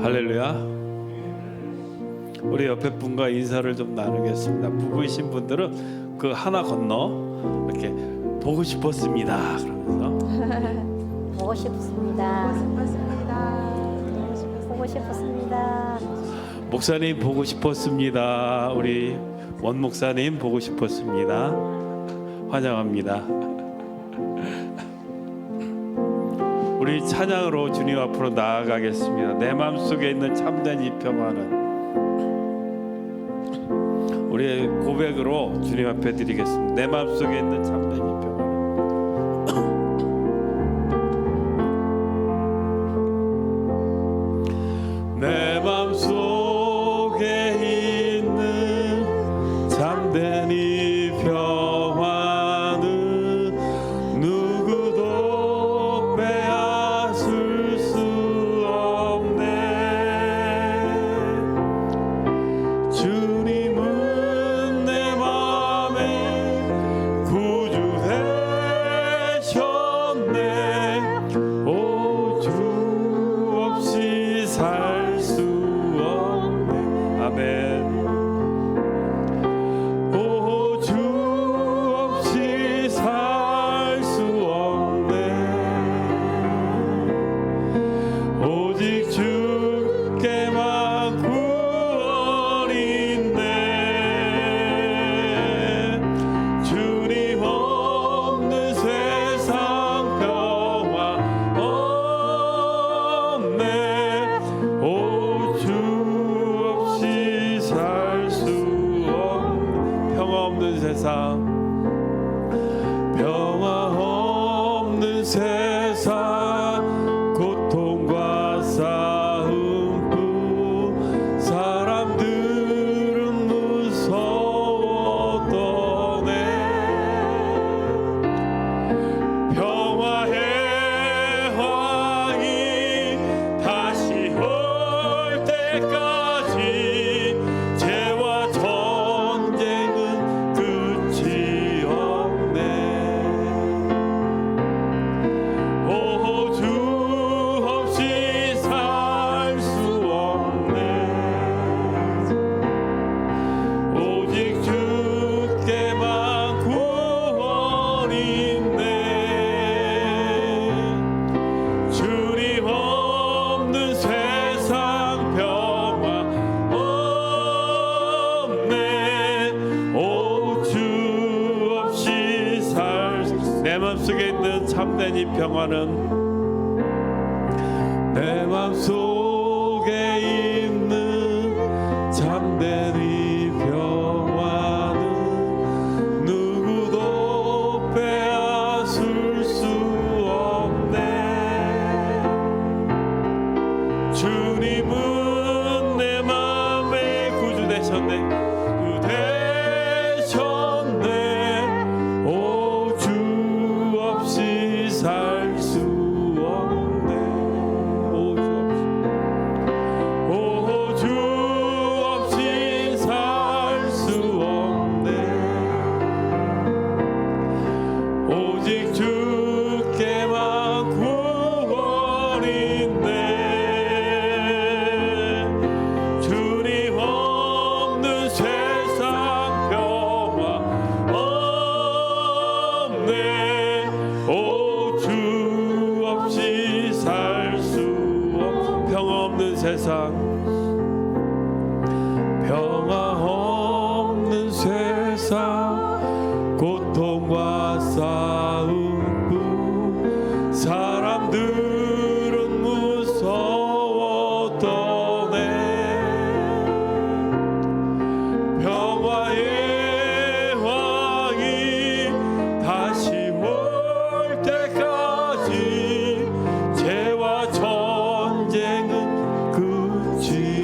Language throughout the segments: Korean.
할렐루야. 우리 옆에 분과 인사를 좀 나누겠습니다. 부부이신 분들은 그 하나 건너 이렇게 보고 싶었습니다 그러면서 보고 싶습니다. 보고 싶었습니다. 목사님 보고 싶었습니다. 우리 원 목사님 보고 싶었습니다. 환영합니다. 우리 찬양으로 주님 앞으로 나아가겠습니다. 내 마음속에 있는 참된 이 평화는 우리의 고백으로 주님 앞에 드리겠습니다. 내 마음속에 있는 참된 이 평화는 내 마음속에 있는 참된 이 평화는 누구도 빼앗을 수 없네. 주님은 내 맘에 구주 되셨네. 오, 주 없이 살 수 없네. 아멘. 오, 주 없이 살 수 없네. 오직 주께만 구원이 있네. 주님 없는 세상 평화 없네. 오, 주 없이 살 수 없네. 평화 없는 세상, 평화 없는 세상, 고통과 싸움뿐. 사람들은 무서워 떠네. 평화의 왕이 다시 올 때까지 죄와 전쟁은 끝이 없네. 오, 주 없이 살 수 없네. 오직 주께만 구원이 있네. 주님 없는 세상 평화 없네. 오, 주 없이 살 내 맘속에 있는 참된 이 평화는 내 맘속에 있는 참된 이 평화는 누구도 빼앗을 수 없네. 주님은 내 맘에 구주 되셨네. 구 되셨네. 오, 주 없이 살 수 없네. 오, 주 없이 살 수 없네. 오직 주께만 구원이 있네. 주님 없는 세상 평화 없네. 오, 주 없이 살 수 없. 평화 없는 세상, 평화 없는 세상, 고통과 싸움뿐. 사람들은 무서워 떠네. 평화의 왕이 다시 올 때까지 죄와 전쟁은 끝이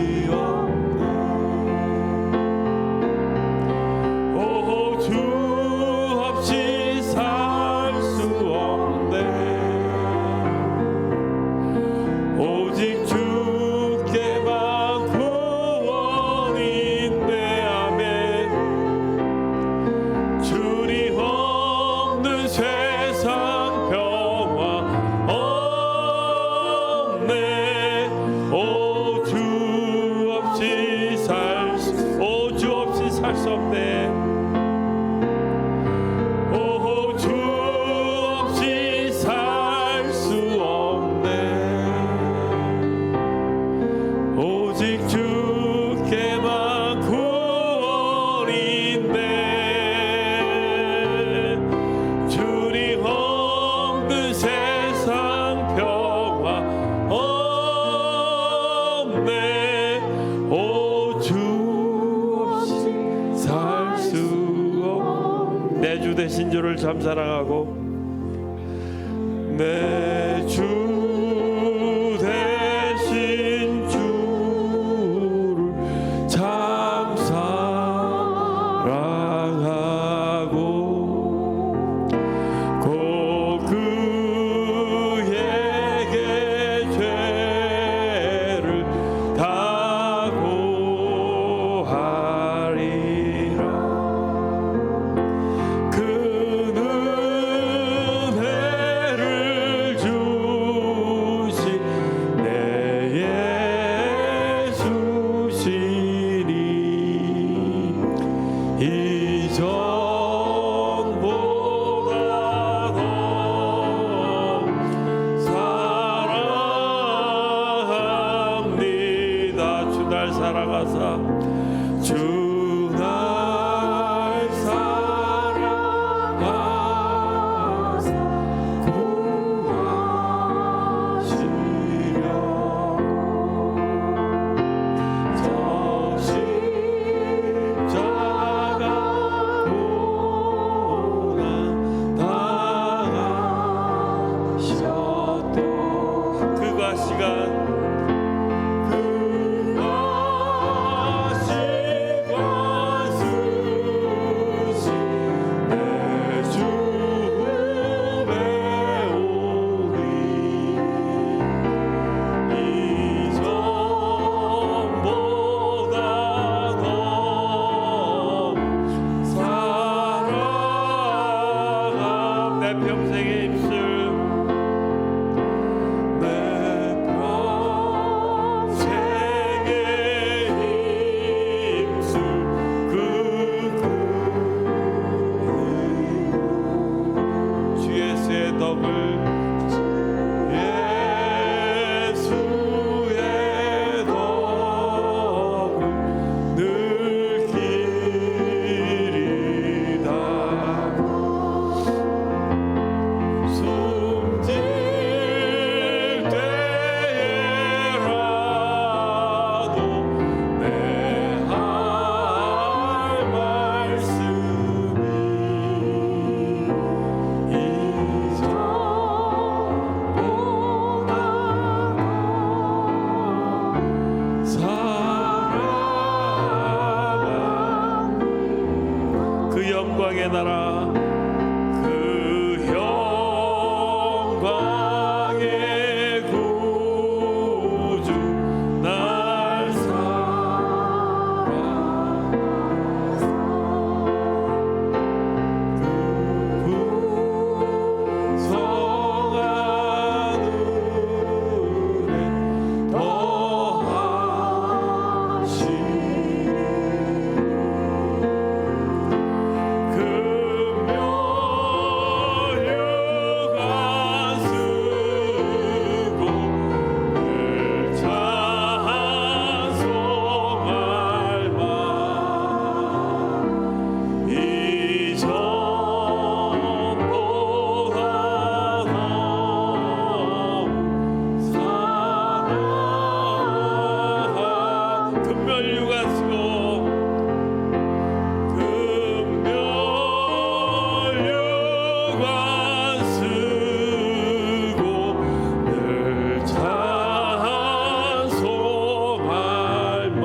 주를 참 사랑하고 내 주 대신 주를 참 사랑하고 곧 그에게 죄를 다 고하리라. 그는 은혜를 주신 내 예수시니 이전보다 더 사랑합니다. 주 날 사랑하사 주 날 사랑하사 구하시려고 저 십자가 고난 당하셨도 그가 시간 평생의 입술 내 평생의 입술 그 주 예수의 덕을 예수의 덕을 늘 기리다 숨질 때라도 내 할 말씀이 이전보다 사랑합니다. 그 영광의 나라 그 영광의 구주 날 사랑하사 그 풍성한 은혜 더하시리 금요유가 쓰고 늘 찬송할 만 이전보다 더 사랑한 금멸유가 쓰고 금멸유가 쓰고 늘 찬송할 만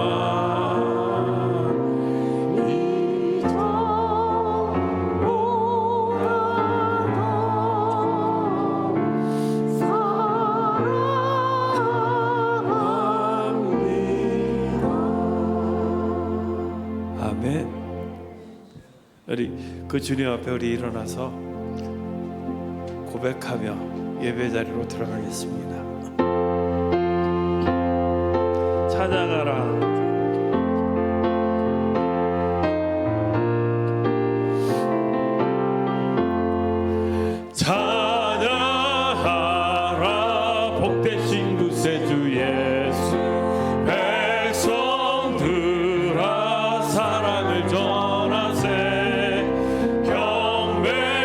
아멘. 우리 그 주님 앞에 우리 일어나서 고백하며 예배 자리로 들어가겠습니다. 찬양하라. 찬양하라 복되신 구세주 예수 백성들아 사랑을 전하세 경배하라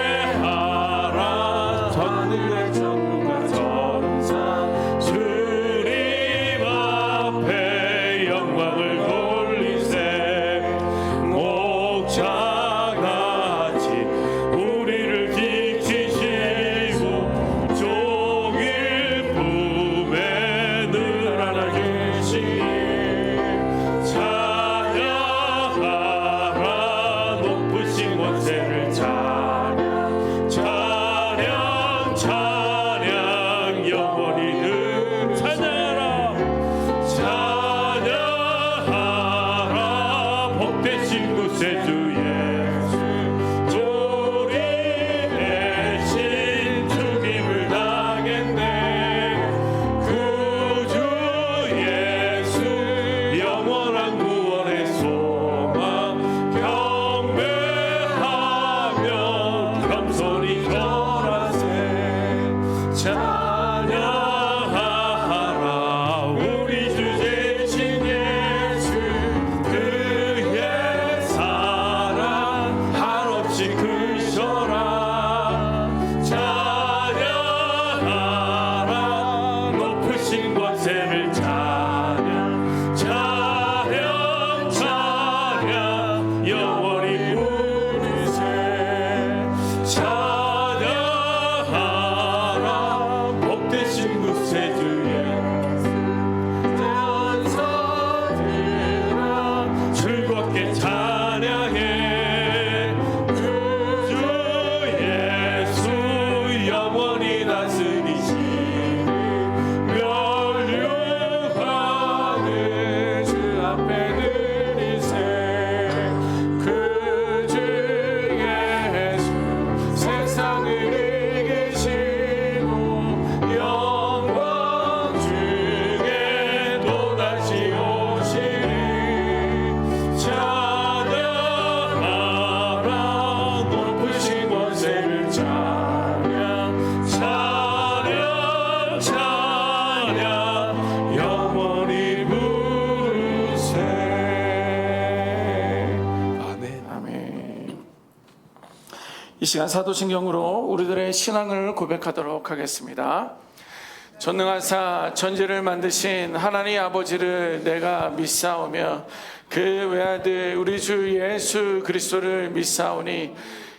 전능의 전능과 전사 주님 앞에 영광 영원히 다스리시는 멸류관을 주 앞에 드리세. 그 중에 예수 세상을 이기시고 영광 중에 또다시 오시리. 찬양하라 높으신 권세를 찬양 찬양 찬양 영원히 부르세. 아멘. 아멘. 이 시간 사도신경으로 우리들의 신앙을 고백하도록 하겠습니다. 전능하사 천지를 만드신 하나님 아버지를 내가 믿사오며 그 외아들 우리 주 예수 그리스도를 믿사오니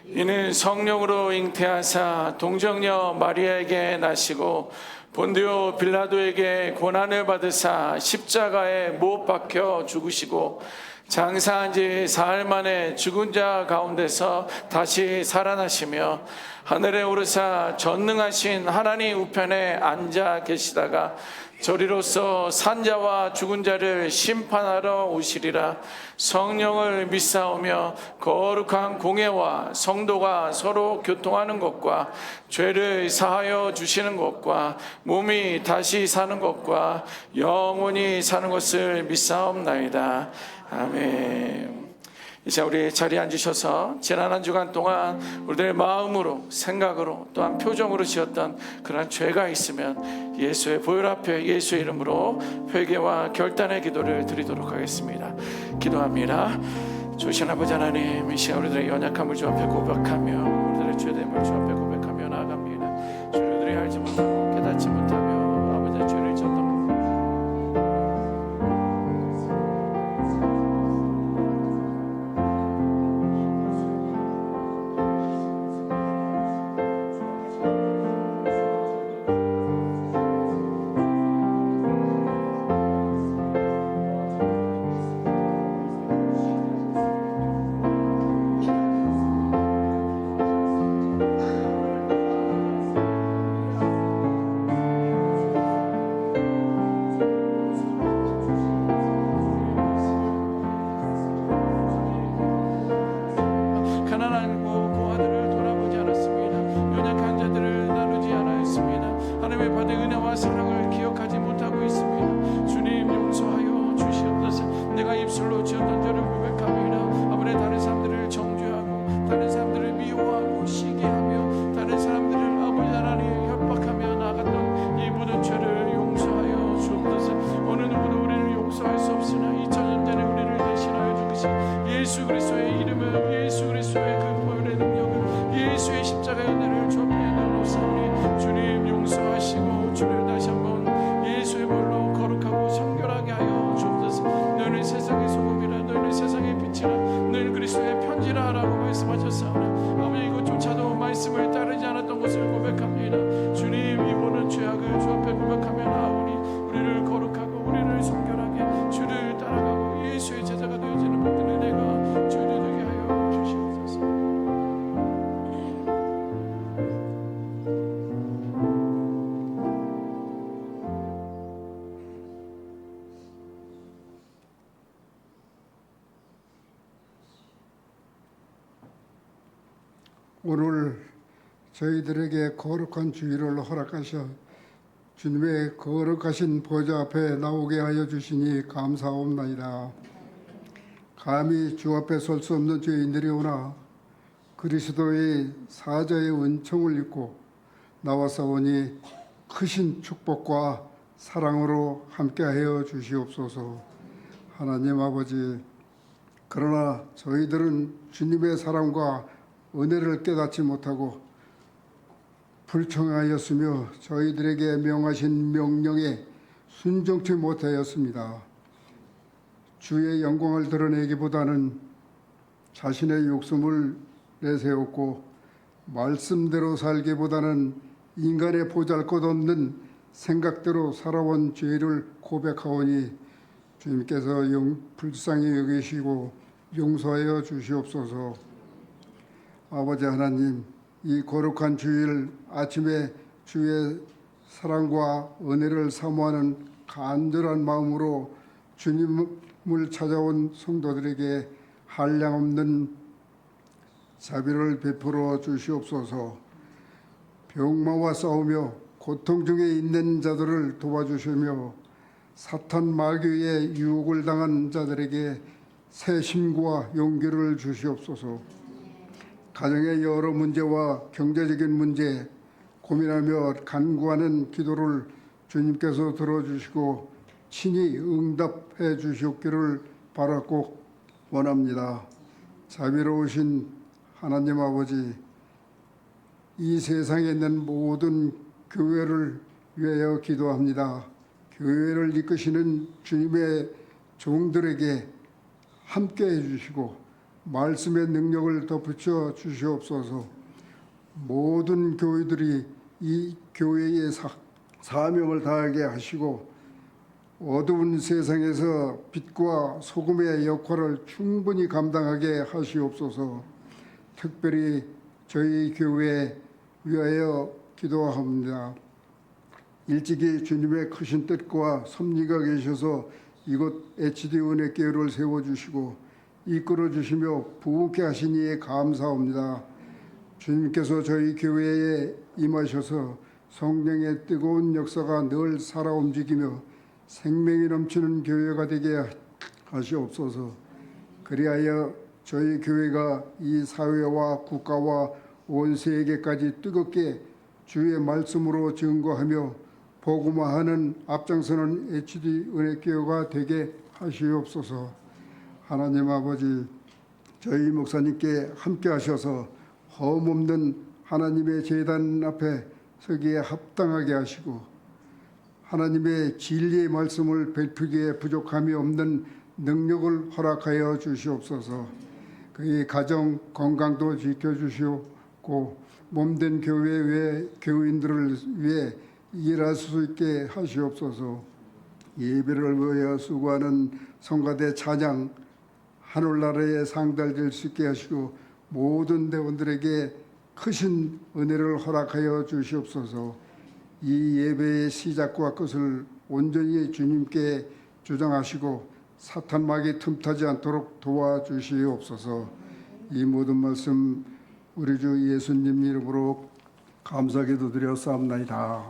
이는 성령으로 잉태하사 동정녀 마리아에게 나시고 본디오 빌라도에게 고난을 받으사 십자가에 못 박혀 죽으시고 장사한 지 사흘 만에 죽은 자 가운데서 다시 살아나시며 하늘에 오르사 전능하신 하나님 우편에 앉아 계시다가 저리로서 산자와 죽은 자를 심판하러 오시리라. 성령을 믿사오며 거룩한 공회와 성도가 서로 교통하는 것과 죄를 사하여 주시는 것과 몸이 다시 사는 것과 영원히 사는 것을 믿사옵나이다. 아멘. 이제 우리 자리에 앉으셔서 지난 한 주간 동안 우리들의 마음으로 생각으로 또한 표정으로 지었던 그런 죄가 있으면 예수의 보혈 앞에 예수의 이름으로 회개와 결단의 기도를 드리도록 하겠습니다. 기도합니다. 주신 아버지 하나님, 이 시간 우리들의 연약함을 주 앞에 고백하며 우리들의 죄됨을 주 앞에 고백하며 나아갑니다. 우리들이 알지 못하고 깨닫지 못하며 아버지의 죄를 졌던 예수 그리스도의 이름을 예수 그리스도의 그 보혈의 능력을 예수의 십자가의 은혜를 주 앞에 내놓사오니 주님 용서하시고 주를 다시 한번 예수의 볼로 거룩하고 성결하게 하여 주옵소서. 너는 세상의 소금이라 너는 세상의 빛이라 너는 그리스도의 편지라 하라고 말씀하셨사오니 아버지 이것조차도 말씀을 따르지 않았던 것을 고백합니다. 주님 이 모든 죄악을 주 앞에 고백하며 나오니 우리를 거룩하고 우리를 성결하게 주를 따라가고 예수의 제자가 되어지는 모든 은혜가 주를 되게 하여 주시옵소서. 오늘 저희들에게 거룩한 주일을 허락하셔 주님의 거룩하신 보좌 앞에 나오게 하여 주시니 감사옵나이다. 감히 주 앞에 설 수 없는 죄인들이 오나 그리스도의 사자의 은총을 입고 나와서오니 크신 축복과 사랑으로 함께하여 주시옵소서. 하나님 아버지, 그러나 저희들은 주님의 사랑과 은혜를 깨닫지 못하고 불청하였으며 저희들에게 명하신 명령에 순종치 못하였습니다. 주의 영광을 드러내기보다는 자신의 욕심을 내세웠고 말씀대로 살기보다는 인간의 보잘것없는 생각대로 살아온 죄를 고백하오니 주님께서 불쌍히 여기시고 용서하여 주시옵소서. 아버지 하나님, 이 거룩한 주일 아침에 주의 사랑과 은혜를 사모하는 간절한 마음으로 주님을 찾아온 성도들에게 한량없는 자비를 베풀어 주시옵소서. 병마와 싸우며 고통 중에 있는 자들을 도와주시며 사탄 마귀의 유혹을 당한 자들에게 새 힘과 용기를 주시옵소서. 가정의 여러 문제와 경제적인 문제 고민하며 간구하는 기도를 주님께서 들어주시고 친히 응답해 주시옵기를 바라고 원합니다. 자비로우신 하나님 아버지, 이 세상에 있는 모든 교회를 위하여 기도합니다. 교회를 이끄시는 주님의 종들에게 함께해 주시고 말씀의 능력을 덧붙여 주시옵소서. 모든 교회들이 이 교회의 사명을 다하게 하시고 어두운 세상에서 빛과 소금의 역할을 충분히 감당하게 하시옵소서. 특별히 저희 교회 위하여 기도합니다. 일찍이 주님의 크신 뜻과 섭리가 계셔서 이곳 HD 은혜교회를 세워주시고 이끌어주시며 부흥케 하신 이에 감사합니다. 주님께서 저희 교회에 임하셔서 성령의 뜨거운 역사가 늘 살아 움직이며 생명이 넘치는 교회가 되게 하시옵소서. 그리하여 저희 교회가 이 사회와 국가와 온 세계까지 뜨겁게 주의 말씀으로 증거하며 복음화하는 앞장서는 HD 은혜교회가 되게 하시옵소서. 하나님 아버지, 저희 목사님께 함께 하셔서 험없는 하나님의 제단 앞에 서기에 합당하게 하시고 하나님의 진리의 말씀을 베풀기에 부족함이 없는 능력을 허락하여 주시옵소서. 그의 가정 건강도 지켜주시옵고 몸된 교회 외 교인들을 위해 일할 수 있게 하시옵소서. 예배를 위하여 수고하는 성가대 찬양 하늘나라에 상달될 수 있게 하시고 모든 대원들에게 크신 은혜를 허락하여 주시옵소서. 이 예배의 시작과 끝을 온전히 주님께 주장하시고 사탄 마귀 틈타지 않도록 도와주시옵소서. 이 모든 말씀 우리 주 예수님 이름으로 감사 기도드려 싸움나이다.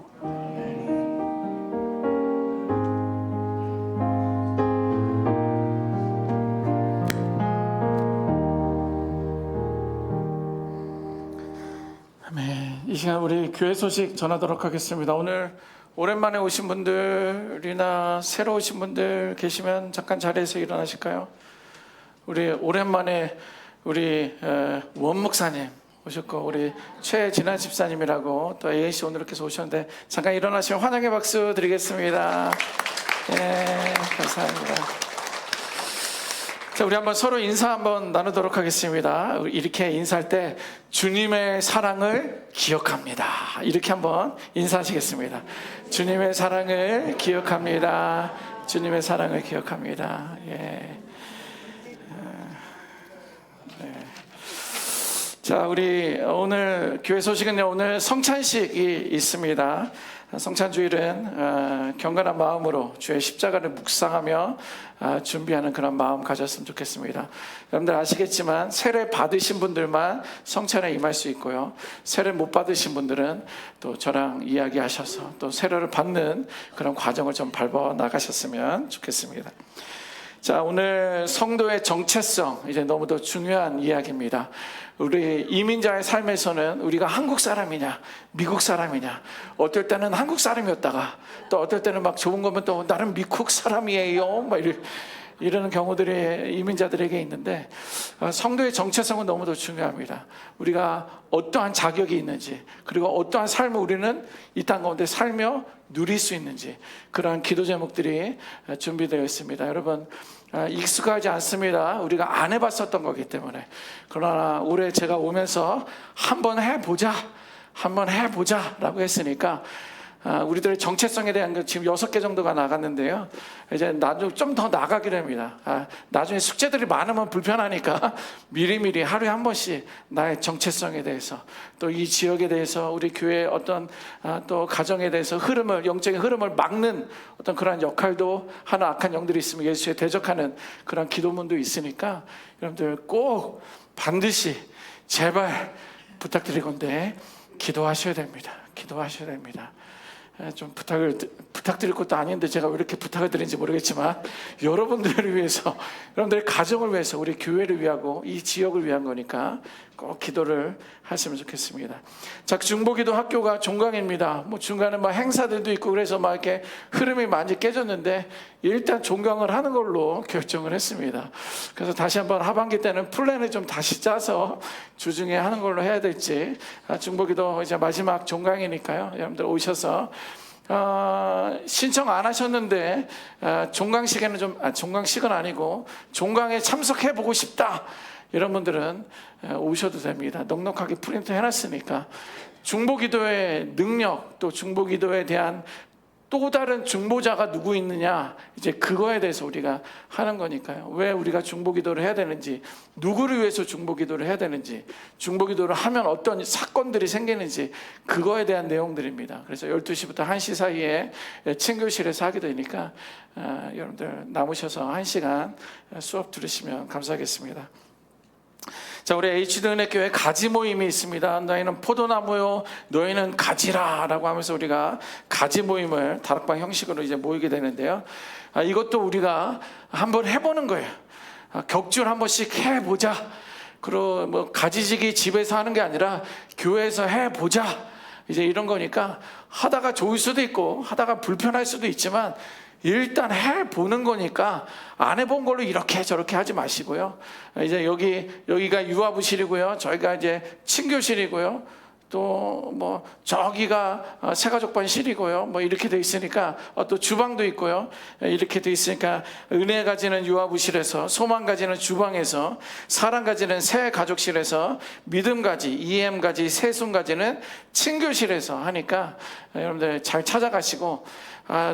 아멘. 이 시간 우리 교회 소식 전하도록 하겠습니다. 오늘 오랜만에 오신 분들이나 새로 오신 분들 계시면 잠깐 자리에서 일어나실까요? 우리 오랜만에 우리 원 목사님 오셨고 우리 최진환 집사님이라고 또 A씨 오늘 이렇게 오셨는데 잠깐 일어나시면 환영의 박수 드리겠습니다. 네, 감사합니다. 자, 우리 한번 서로 인사 한번 나누도록 하겠습니다. 이렇게 인사할 때 주님의 사랑을 기억합니다. 이렇게 한번 인사하시겠습니다. 주님의 사랑을 기억합니다. 주님의 사랑을 기억합니다. 예. 자, 우리 오늘 교회 소식은요, 오늘 성찬식이 있습니다. 성찬주일은 경건한 마음으로 주의 십자가를 묵상하며 준비하는 그런 마음 가졌으면 좋겠습니다. 여러분들 아시겠지만 세례 받으신 분들만 성찬에 임할 수 있고요, 세례 못 받으신 분들은 또 저랑 이야기하셔서 또 세례를 받는 그런 과정을 좀 밟아 나가셨으면 좋겠습니다. 자, 오늘 성도의 정체성, 이제 너무도 중요한 이야기입니다. 우리 이민자의 삶에서는 우리가 한국 사람이냐 미국 사람이냐, 어떨 때는 한국 사람이었다가 또 어떨 때는 막 좋은 거면 또 나는 미국 사람이에요 막 이러는 경우들이 이민자들에게 있는데, 성도의 정체성은 너무도 중요합니다. 우리가 어떠한 자격이 있는지, 그리고 어떠한 삶을 우리는 이 땅 가운데 살며 누릴 수 있는지, 그러한 기도 제목들이 준비되어 있습니다. 여러분, 익숙하지 않습니다. 우리가 안 해봤었던 거기 때문에. 그러나 올해 제가 오면서 한번 해보자 라고 했으니까 우리들의 정체성에 대한 지금 6개 정도가 나갔는데요. 이제 나중에 좀 더 나가기로 합니다. 나중에 숙제들이 많으면 불편하니까 미리미리 하루에 한 번씩 나의 정체성에 대해서, 또 이 지역에 대해서, 우리 교회의 어떤 또 가정에 대해서 영적인 흐름을 막는 어떤 그러한 역할도 하는 악한 영들이 있으면 예수에 대적하는 그런 기도문도 있으니까 여러분들 꼭 반드시 제발 부탁드리건대 기도하셔야 됩니다. 기도하셔야 됩니다. 좀 부탁드릴 것도 아닌데 제가 왜 이렇게 부탁을 드린지 모르겠지만, 여러분들을 위해서, 여러분들의 가정을 위해서, 우리 교회를 위하고 이 지역을 위한 거니까 꼭 기도를 하시면 좋겠습니다. 자, 중보기도 학교가 종강입니다. 중간에 행사들도 있고 그래서 이렇게 흐름이 많이 깨졌는데 일단 종강을 하는 걸로 결정을 했습니다. 그래서 다시 한번 하반기 때는 플랜을 좀 다시 짜서 주중에 하는 걸로 해야 될지. 중보기도 이제 마지막 종강이니까요. 여러분들 오셔서 신청 안 하셨는데 종강식에는 종강식은 아니고 종강에 참석해 보고 싶다, 이런 분들은 오셔도 됩니다. 넉넉하게 프린트 해놨으니까 중보기도의 능력, 또 중보기도에 대한 또 다른 중보자가 누구 있느냐, 이제 그거에 대해서 우리가 하는 거니까요. 왜 우리가 중보기도를 해야 되는지, 누구를 위해서 중보기도를 해야 되는지, 중보기도를 하면 어떤 사건들이 생기는지, 그거에 대한 내용들입니다. 그래서 12시부터 1시 사이에 친교실에서 하게 되니까 여러분들 남으셔서 1시간 수업 들으시면 감사하겠습니다. 자, 우리 H드은혜교회 가지 모임이 있습니다. 너희는 포도나무요, 너희는 가지라 라고 하면서 우리가 가지 모임을 다락방 형식으로 이제 모이게 되는데요. 이것도 우리가 한번 해보는 거예요. 격주를 한 번씩 해보자. 그리고 가지지기 집에서 하는 게 아니라 교회에서 해보자, 이제 이런 거니까 하다가 좋을 수도 있고 하다가 불편할 수도 있지만 일단 해보는 거니까 안 해본 걸로 이렇게 저렇게 하지 마시고요. 이제 여기가 유아부실이고요. 저희가 이제 친교실이고요. 또 저기가 새가족반실이고요. 이렇게 돼 있으니까, 또 주방도 있고요. 이렇게 돼 있으니까 은혜 가지는 유아부실에서, 소망 가지는 주방에서, 사랑 가지는 새 가족실에서, 믿음 가지, EM 가지, 세순 가지는 친교실에서 하니까 여러분들 잘 찾아가시고,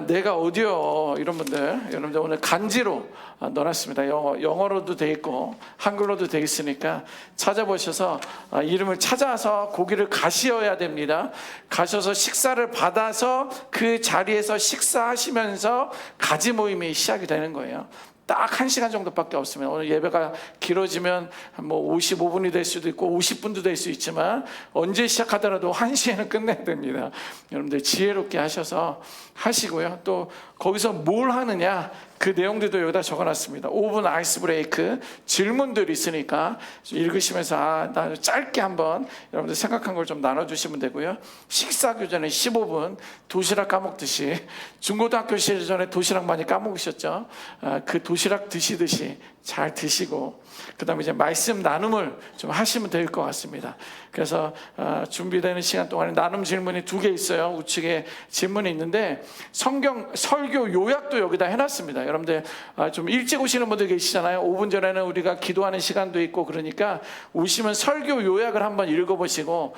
내가 어디요? 이런 분들, 여러분들 오늘 간지로 넣어놨습니다. 영어로도 돼 있고 한글로도 돼 있으니까 찾아보셔서 이름을 찾아서 거기를 가시어야 됩니다. 가셔서 식사를 받아서 그 자리에서 식사하시면서 가지 모임이 시작이 되는 거예요. 딱 1시간 정도밖에 없으면, 오늘 예배가 길어지면 55분이 될 수도 있고 50분도 될 수 있지만 언제 시작하더라도 1시에는 끝내야 됩니다. 여러분들 지혜롭게 하셔서 하시고요. 또 거기서 뭘 하느냐, 그 내용들도 여기다 적어놨습니다. 5분 아이스 브레이크, 질문들이 있으니까 읽으시면서 나 짧게 한번 여러분들 생각한 걸 좀 나눠주시면 되고요. 식사 교전에 15분, 도시락 까먹듯이, 중고등학교 시절에 도시락 많이 까먹으셨죠? 그 도시락 드시듯이 잘 드시고, 그 다음에 이제 말씀 나눔을 좀 하시면 될 것 같습니다. 그래서 준비되는 시간 동안에 나눔 질문이 2개 있어요. 우측에 질문이 있는데 설교 요약도 여기다 해놨습니다. 여러분들 좀 일찍 오시는 분들 계시잖아요. 5분 전에는 우리가 기도하는 시간도 있고 그러니까 오시면 설교 요약을 한번 읽어보시고,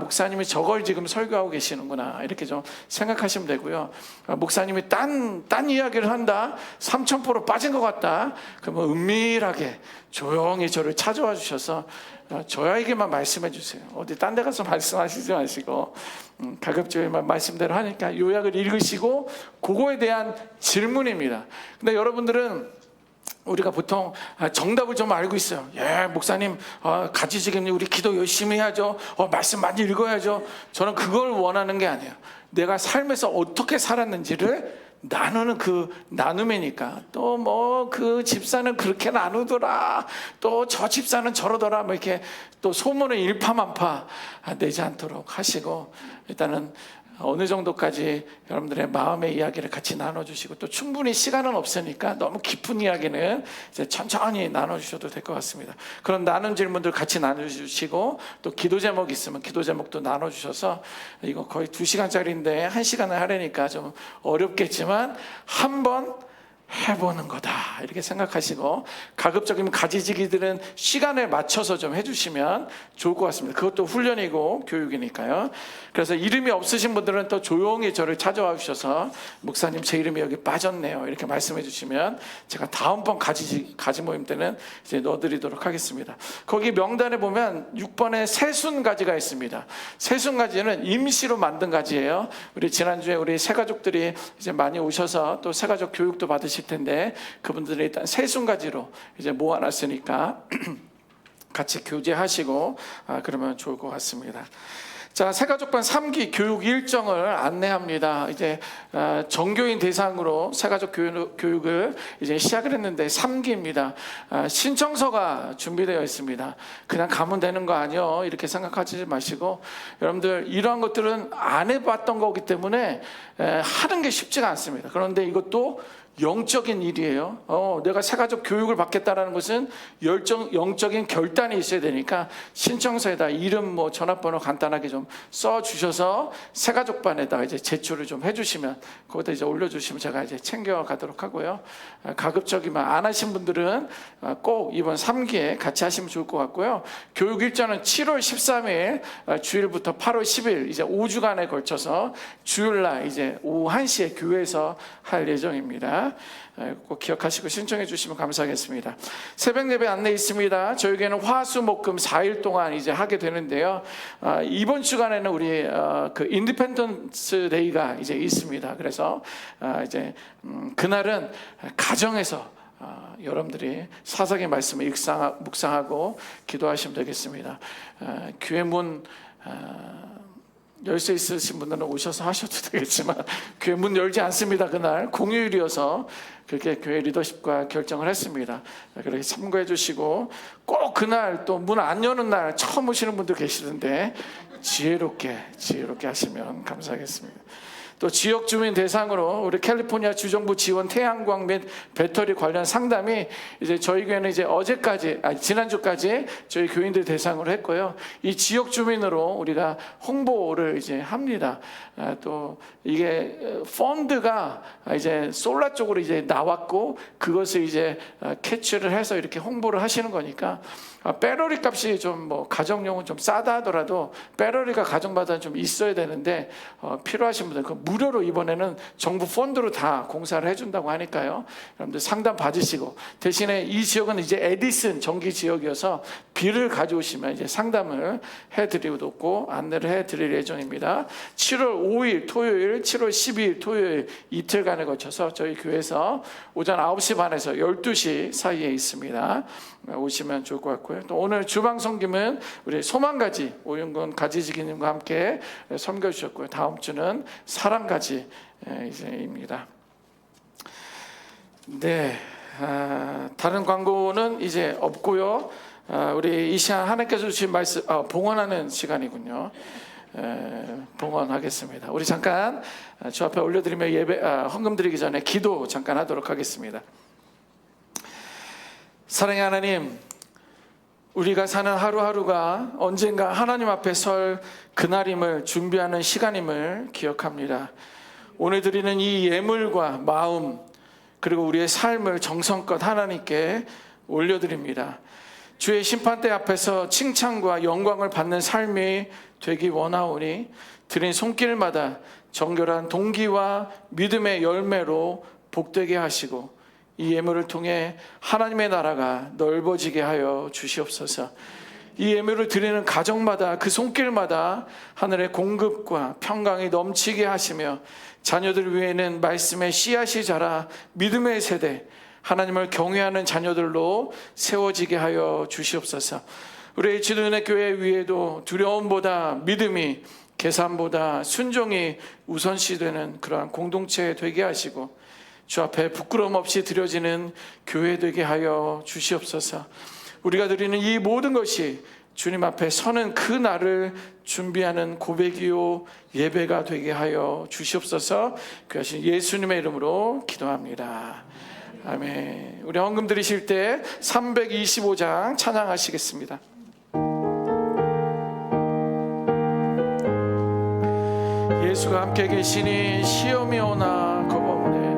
목사님이 저걸 지금 설교하고 계시는구나, 이렇게 좀 생각하시면 되고요. 목사님이 딴 이야기를 한다, 3000% 빠진 것 같다, 그러면 은밀하게 조용히 저를 찾아와 주셔서 저에게만 말씀해 주세요. 어디 딴 데 가서 말씀하시지 마시고 가급적이면 말씀대로 하니까 요약을 읽으시고 그거에 대한 질문입니다. 근데 여러분들은 우리가 보통 정답을 좀 알고 있어요. 목사님, 가지지기님 우리 기도 열심히 해야죠. 말씀 많이 읽어야죠. 저는 그걸 원하는 게 아니에요. 내가 삶에서 어떻게 살았는지를 나누는 그 나눔이니까. 또 그 집사는 그렇게 나누더라, 또 저 집사는 저러더라, 이렇게 또 소문을 일파만파 내지 않도록 하시고, 일단은 어느 정도까지 여러분들의 마음의 이야기를 같이 나눠주시고, 또 충분히 시간은 없으니까 너무 깊은 이야기는 이제 천천히 나눠주셔도 될 것 같습니다. 그런 나눔 질문들 같이 나눠주시고, 또 기도 제목 있으면 기도 제목도 나눠주셔서, 이거 거의 2시간짜리인데 1시간을 하려니까 좀 어렵겠지만 한번 해보는 거다 이렇게 생각하시고, 가급적이면 가지지기들은 시간에 맞춰서 좀 해주시면 좋을 것 같습니다. 그것도 훈련이고 교육이니까요. 그래서 이름이 없으신 분들은 또 조용히 저를 찾아와 주셔서 목사님 제 이름이 여기 빠졌네요 이렇게 말씀해 주시면 제가 다음번 가지 모임 때는 이제 넣어드리도록 하겠습니다. 거기 명단에 보면 6번에 새순가지가 있습니다. 새순가지는 임시로 만든 가지예요. 우리 지난주에 우리 새가족들이 이제 많이 오셔서 또 새가족 교육도 받으실 텐데, 그분들이 일단 새순가지로 이제 모아놨으니까 같이 교제하시고 그러면 좋을 것 같습니다. 자, 새가족반 3기 교육 일정을 안내합니다. 이제 정교인 대상으로 새가족 교육을 이제 시작을 했는데 3기입니다. 신청서가 준비되어 있습니다. 그냥 가면 되는 거 아니요 이렇게 생각하지 마시고, 여러분들 이러한 것들은 안 해봤던 거기 때문에 하는 게 쉽지가 않습니다. 그런데 이것도 영적인 일이에요. 내가 새가족 교육을 받겠다라는 것은 영적인 결단이 있어야 되니까 신청서에다 이름 뭐 전화번호 간단하게 좀 써주셔서 새가족반에다 이제 제출을 좀 해주시면, 거기다 이제 올려주시면 제가 이제 챙겨가도록 하고요. 가급적이면 안 하신 분들은 꼭 이번 3기에 같이 하시면 좋을 것 같고요. 교육 일정은 7월 13일 주일부터 8월 10일 이제 5주간에 걸쳐서 주일날 이제 오후 1시에 교회에서 할 예정입니다. 꼭 기억하시고 신청해 주시면 감사하겠습니다. 새벽 예배 안내 있습니다. 저에게는 화수목금 4일 동안 이제 하게 되는데요. 이번 주간에는 우리 그 인디펜던스 데이가 이제 있습니다. 그래서 이제 그날은 가정에서 여러분들이 사사기 말씀을 묵상하고 기도하시면 되겠습니다. 교회 문 열쇠 있으신 분들은 오셔서 하셔도 되겠지만 교회 문 열지 않습니다. 그날 공휴일이어서 그렇게 교회 리더십과 결정을 했습니다. 그렇게 참고해 주시고, 꼭 그날 또 문 안 여는 날 처음 오시는 분들 계시는데 지혜롭게 하시면 감사하겠습니다. 또 지역 주민 대상으로 우리 캘리포니아 주정부 지원 태양광 및 배터리 관련 상담이 이제 저희 교회는 이제 지난주까지 저희 교인들 대상으로 했고요. 이 지역 주민으로 우리가 홍보를 이제 합니다. 또 이게 펀드가 이제 솔라 쪽으로 이제 나왔고, 그것을 이제 캐치를 해서 이렇게 홍보를 하시는 거니까, 배터리 값이 좀 뭐 가정용은 좀 싸다 하더라도 배터리가 가정마다 좀 있어야 되는데, 필요하신 분들 그 무료로 이번에는 정부 펀드로 다 공사를 해준다고 하니까요. 여러분들 상담 받으시고, 대신에 이 지역은 이제 에디슨 전기 지역이어서 비를 가져오시면 이제 상담을 해드리고 안내를 해드릴 예정입니다. 7월 5일 토요일, 7월 12일 토요일 이틀간에 거쳐서 저희 교회에서 오전 9시 반에서 12시 사이에 있습니다. 오시면 좋을 것 같고요. 또 오늘 주방 섬김은 우리 소망가지 오윤근 가지지기님과 함께 섬겨주셨고요. 다음 주는 사랑가지 이제입니다. 네, 다른 광고는 이제 없고요. 우리 이 시간 하나님께서 주신 말씀 봉헌하는 시간이군요. 봉헌하겠습니다. 우리 잠깐 주 앞에 올려드리며 예배 헌금 드리기 전에 기도 잠깐 하도록 하겠습니다. 사랑의 하나님, 우리가 사는 하루하루가 언젠가 하나님 앞에 설 그날임을 준비하는 시간임을 기억합니다. 오늘 드리는 이 예물과 마음, 그리고 우리의 삶을 정성껏 하나님께 올려드립니다. 주의 심판대 앞에서 칭찬과 영광을 받는 삶이 되기 원하오니 드린 손길마다 정결한 동기와 믿음의 열매로 복되게 하시고, 이 예물을 통해 하나님의 나라가 넓어지게 하여 주시옵소서. 이 예물을 드리는 가정마다 그 손길마다 하늘의 공급과 평강이 넘치게 하시며, 자녀들 위에는 말씀의 씨앗이 자라 믿음의 세대, 하나님을 경외하는 자녀들로 세워지게 하여 주시옵소서. 우리 HD은혜 교회 위에도 두려움보다 믿음이, 계산보다 순종이 우선시되는 그러한 공동체 되게 하시고, 주 앞에 부끄러움 없이 드려지는 교회 되게 하여 주시옵소서. 우리가 드리는 이 모든 것이 주님 앞에 서는 그 날을 준비하는 고백이요 예배가 되게 하여 주시옵소서. 귀하신 예수님의 이름으로 기도합니다. 아멘. 우리 헌금 드리실 때 325장 찬양하시겠습니다. 예수가 함께 계시니 시험이 오나 겁없네.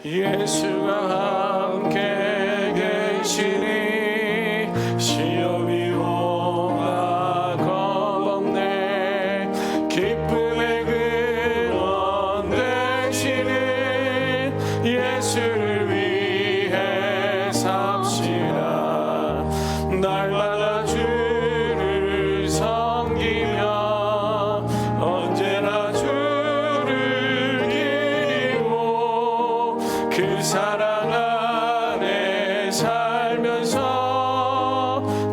예수가 함께 계시니 시험이 오나 겁없네. 기쁨의 근원 되시는 예수를 위해 삽시다. 날마다 주를 섬기며 언제나 주를 기리고 그 사랑 안에 살면서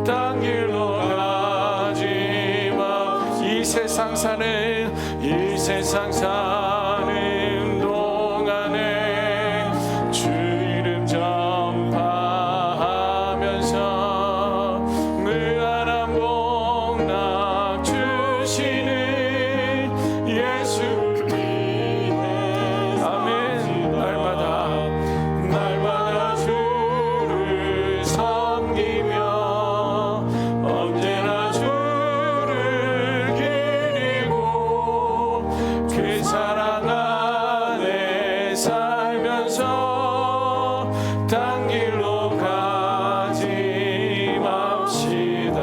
딴 길로 가지 마. 이 세상 사는 동안에 주 이름 전파하면서 무한한 복락 주시는 예수 위해 아멘. 날마다 주를 섬기며 언제나 주를 기리고 그 사랑 안에 살면서 딴 길로 가지 맙시다.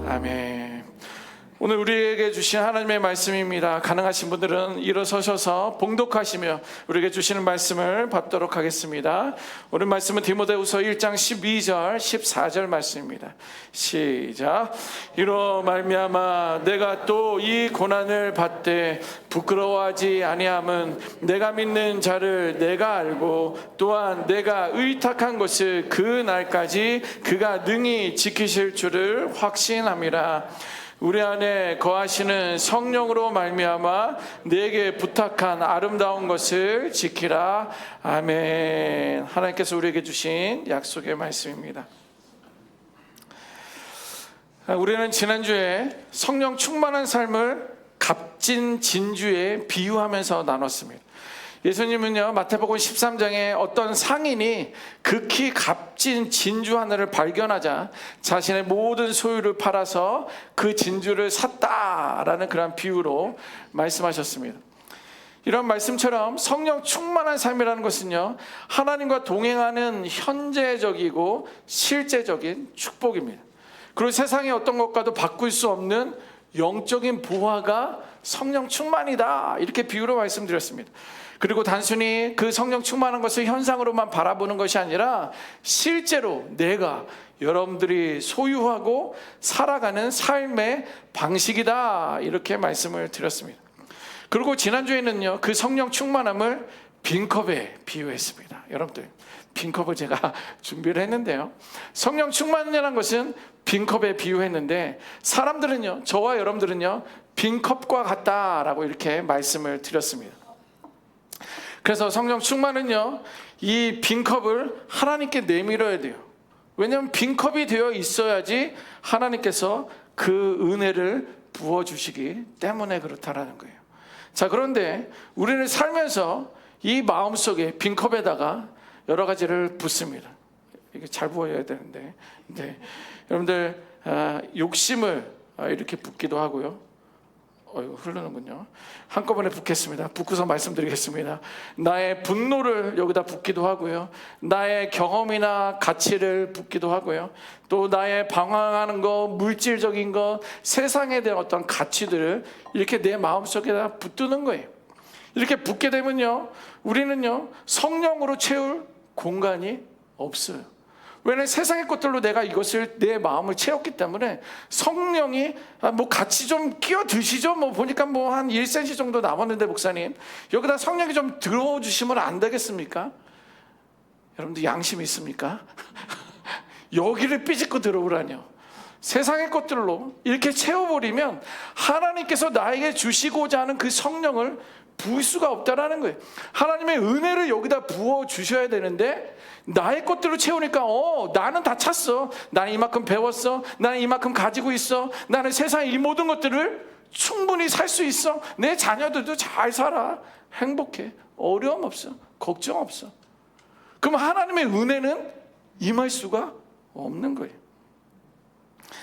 아멘. 오늘 우리에게 주신 하나님의 말씀입니다. 가능하신 분들은 일어서셔서 봉독하시며 우리에게 주시는 말씀을 받도록 하겠습니다. 오늘 말씀은 디모데후서 1장 12절 14절 말씀입니다. 시작. 이로 말미암아 내가 또 이 고난을 받되 부끄러워하지 아니함은 내가 믿는 자를 내가 알고 또한 내가 의탁한 것을 그 날까지 그가 능히 지키실 줄을 확신함이라. 우리 안에 거하시는 성령으로 말미암아 내게 부탁한 아름다운 것을 지키라. 아멘. 하나님께서 우리에게 주신 약속의 말씀입니다. 우리는 지난주에 성령 충만한 삶을 값진 진주에 비유하면서 나눴습니다. 예수님은요, 마태복음 13장에 어떤 상인이 극히 값진 진주 하나를 발견하자 자신의 모든 소유를 팔아서 그 진주를 샀다라는 그런 비유로 말씀하셨습니다. 이런 말씀처럼 성령 충만한 삶이라는 것은요, 하나님과 동행하는 현재적이고 실제적인 축복입니다. 그리고 세상의 어떤 것과도 바꿀 수 없는 영적인 보화가 성령 충만이다, 이렇게 비유로 말씀드렸습니다. 그리고 단순히 그 성령 충만한 것을 현상으로만 바라보는 것이 아니라 실제로 내가 여러분들이 소유하고 살아가는 삶의 방식이다, 이렇게 말씀을 드렸습니다. 그리고 지난주에는요, 그 성령 충만함을 빈컵에 비유했습니다. 여러분들, 빈컵을 제가 준비를 했는데요, 성령 충만이라는 것은 빈컵에 비유했는데 사람들은요, 저와 여러분들은요, 빈컵과 같다라고 이렇게 말씀을 드렸습니다. 그래서 성령 충만은요, 이 빈컵을 하나님께 내밀어야 돼요. 왜냐하면 빈컵이 되어 있어야지 하나님께서 그 은혜를 부어주시기 때문에 그렇다라는 거예요. 자, 그런데 우리는 살면서 이 마음속에 빈컵에다가 여러 가지를 붓습니다. 이게 잘 부어야 되는데, 네. 여러분들 욕심을 이렇게 붓기도 하고요. 흐르는군요. 한꺼번에 붓겠습니다. 붓고서 말씀드리겠습니다. 나의 분노를 여기다 붓기도 하고요. 나의 경험이나 가치를 붓기도 하고요. 또 나의 방황하는 것, 물질적인 것, 세상에 대한 어떤 가치들을 이렇게 내 마음속에다 붓두는 거예요. 이렇게 붓게 되면요, 우리는요, 성령으로 채울 공간이 없어요. 왜냐하면 세상의 것들로 내가 이것을 내 마음을 채웠기 때문에 성령이 뭐 같이 좀 끼어 드시죠. 뭐 보니까 뭐 한 1cm 정도 남았는데 목사님, 여기다 성령이 좀 들어주시면 안 되겠습니까? 여러분들 양심 있습니까? 여기를 삐집고 들어오라뇨. 세상의 것들로 이렇게 채워버리면 하나님께서 나에게 주시고자 하는 그 성령을 부을 수가 없다라는 거예요. 하나님의 은혜를 여기다 부어 주셔야 되는데 나의 것들로 채우니까 나는 다 찼어. 나는 이만큼 배웠어. 나는 이만큼 가지고 있어. 나는 세상의 이 모든 것들을 충분히 살 수 있어. 내 자녀들도 잘 살아. 행복해. 어려움 없어. 걱정 없어. 그럼 하나님의 은혜는 임할 수가 없는 거예요.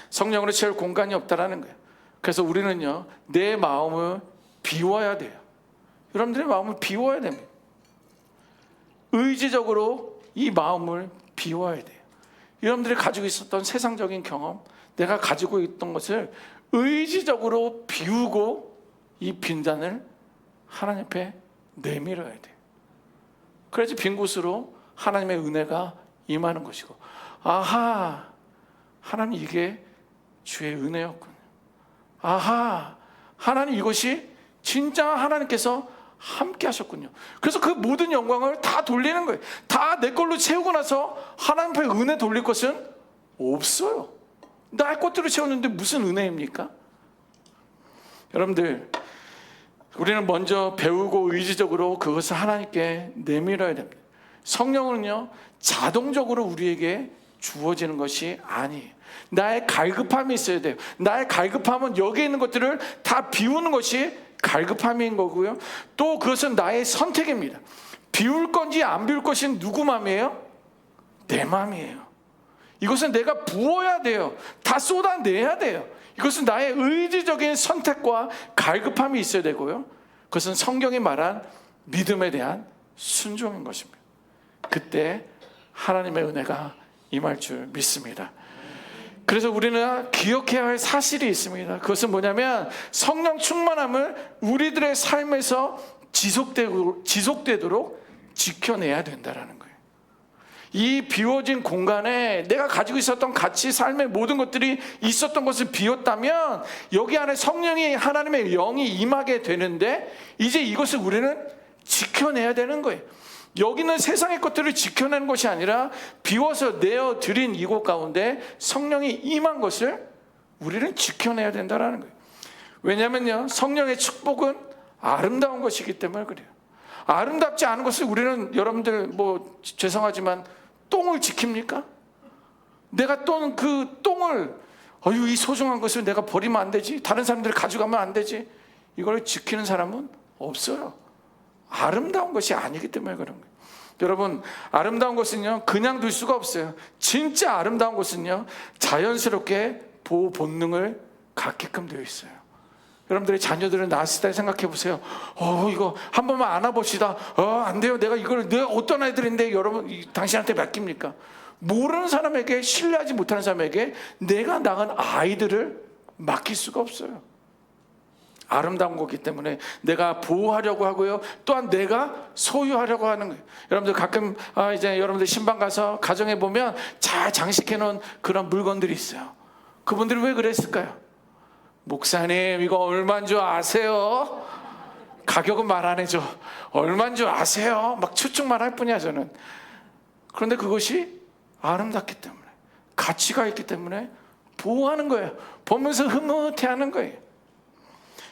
성령으로 채울 공간이 없다라는 거예요. 그래서 우리는요, 내 마음을 비워야 돼요. 여러분들의 마음을 비워야 됩니다. 의지적으로 이 마음을 비워야 돼요. 여러분들이 가지고 있었던 세상적인 경험, 내가 가지고 있던 것을 의지적으로 비우고 이 빈잔을 하나님 앞에 내밀어야 돼요. 그래야지 빈 곳으로 하나님의 은혜가 임하는 것이고, 아하, 하나님 이게 주의 은혜였군요. 아하, 하나님 이것이 진짜 하나님께서 함께 하셨군요. 그래서 그 모든 영광을 다 돌리는 거예요. 다 내 걸로 채우고 나서 하나님 앞에 은혜 돌릴 것은 없어요. 나의 것들을 채웠는데 무슨 은혜입니까? 여러분들, 우리는 먼저 배우고 의지적으로 그것을 하나님께 내밀어야 됩니다. 성령은요, 자동적으로 우리에게 주어지는 것이 아니에요. 나의 갈급함이 있어야 돼요. 나의 갈급함은 여기에 있는 것들을 다 비우는 것이 갈급함인 거고요. 또 그것은 나의 선택입니다. 비울 건지 안 비울 것이 누구 마음이에요? 내 마음이에요. 이것은 내가 부어야 돼요. 다 쏟아내야 돼요. 이것은 나의 의지적인 선택과 갈급함이 있어야 되고요. 그것은 성경이 말한 믿음에 대한 순종인 것입니다. 그때 하나님의 은혜가 임할 줄 믿습니다. 그래서 우리는 기억해야 할 사실이 있습니다. 그것은 뭐냐면 성령 충만함을 우리들의 삶에서 지속되도록 지켜내야 된다는 거예요. 이 비워진 공간에 내가 가지고 있었던 가치, 삶의 모든 것들이 있었던 것을 비웠다면 여기 안에 성령이, 하나님의 영이 임하게 되는데, 이제 이것을 우리는 지켜내야 되는 거예요. 여기는 세상의 것들을 지켜내는 것이 아니라 비워서 내어드린 이곳 가운데 성령이 임한 것을 우리는 지켜내야 된다는 거예요. 왜냐하면요, 성령의 축복은 아름다운 것이기 때문에 그래요. 아름답지 않은 것을 우리는, 여러분들 뭐 죄송하지만 똥을 지킵니까? 내가 그 똥을, 이 소중한 것을 내가 버리면 안 되지, 다른 사람들이 가져가면 안 되지, 이걸 지키는 사람은 없어요. 아름다운 것이 아니기 때문에 그런 거예요. 여러분, 아름다운 것은요, 그냥 둘 수가 없어요. 진짜 아름다운 것은요, 자연스럽게 보호 본능을 갖게끔 되어 있어요. 여러분들의 자녀들을 낳았을 때 생각해 보세요. 이거 한 번만 안아봅시다. 안 돼요. 내가 어떤 아이들인데 여러분, 당신한테 맡깁니까? 모르는 사람에게, 신뢰하지 못하는 사람에게 내가 낳은 아이들을 맡길 수가 없어요. 아름다운 거기 때문에 내가 보호하려고 하고요, 또한 내가 소유하려고 하는 거예요. 여러분들 가끔 이제 여러분들 신방 가서 가정에 보면 잘 장식해 놓은 그런 물건들이 있어요. 그분들이 왜 그랬을까요? 목사님, 이거 얼마인 줄 아세요? 가격은 말 안 해줘. 얼마인 줄 아세요? 막 추측만 할 뿐이야 저는. 그런데 그것이 아름답기 때문에, 가치가 있기 때문에 보호하는 거예요. 보면서 흐뭇해하는 거예요.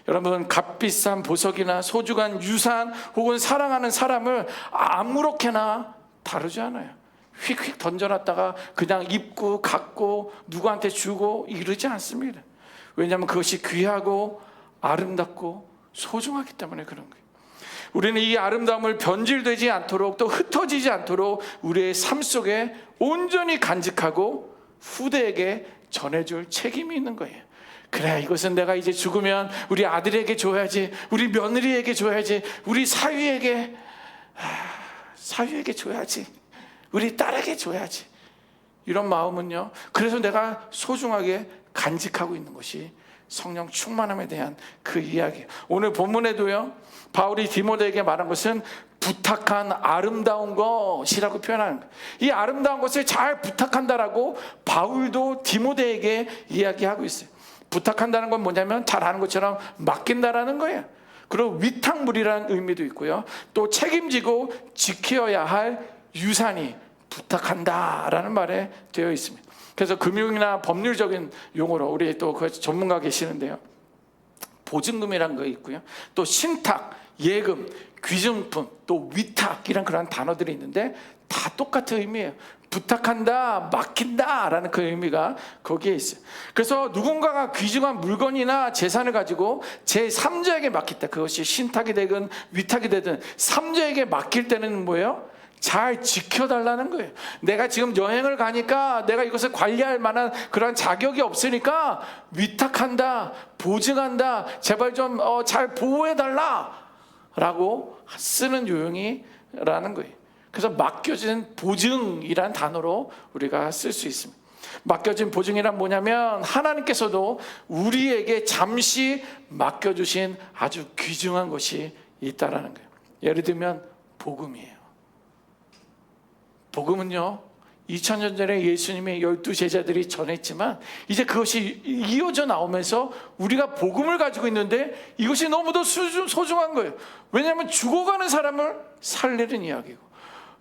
여러분, 값비싼 보석이나 소중한 유산 혹은 사랑하는 사람을 아무렇게나 다루지 않아요. 휙휙 던져놨다가 그냥 입고 갖고 누구한테 주고 이러지 않습니다. 왜냐하면 그것이 귀하고 아름답고 소중하기 때문에 그런 거예요. 우리는 이 아름다움을 변질되지 않도록, 또 흩어지지 않도록 우리의 삶 속에 온전히 간직하고 후대에게 전해줄 책임이 있는 거예요. 그래, 이것은 내가 이제 죽으면 우리 아들에게 줘야지, 우리 며느리에게 줘야지, 우리 사위에게 줘야지, 우리 딸에게 줘야지. 이런 마음은요, 그래서 내가 소중하게 간직하고 있는 것이 성령 충만함에 대한 그 이야기예요. 오늘 본문에도요, 바울이 디모데에게 말한 것은 부탁한 아름다운 것이라고 표현하는 거예요. 이 아름다운 것을 잘 부탁한다라고 바울도 디모데에게 이야기하고 있어요. 부탁한다는 건 뭐냐면 잘 아는 것처럼 맡긴다라는 거예요. 그리고 위탁물이라는 의미도 있고요, 또 책임지고 지켜야 할 유산이 부탁한다라는 말에 되어 있습니다. 그래서 금융이나 법률적인 용어로 우리 또 그 전문가 계시는데요, 보증금이라는 거 있고요, 또 신탁, 예금, 귀증품, 또 위탁이란 그런 단어들이 있는데 다 똑같은 의미예요. 부탁한다, 맡긴다 라는 그 의미가 거기에 있어요. 그래서 누군가가 귀중한 물건이나 재산을 가지고 제3자에게 맡길 때, 그것이 신탁이 되든 위탁이 되든 3자에게 맡길 때는 뭐예요? 잘 지켜달라는 거예요. 내가 지금 여행을 가니까 내가 이것을 관리할 만한 그런 자격이 없으니까 위탁한다, 보증한다, 제발 좀 잘 보호해달라 라고 쓰는 요용이라는 거예요. 그래서 맡겨진 보증이란 단어로 우리가 쓸 수 있습니다. 맡겨진 보증이란 뭐냐면 하나님께서도 우리에게 잠시 맡겨주신 아주 귀중한 것이 있다라는 거예요. 예를 들면 복음이에요. 복음은요, 2000년 전에 예수님의 12제자들이 전했지만 이제 그것이 이어져 나오면서 우리가 복음을 가지고 있는데 이것이 너무도 소중한 거예요. 왜냐하면 죽어가는 사람을 살리는 이야기고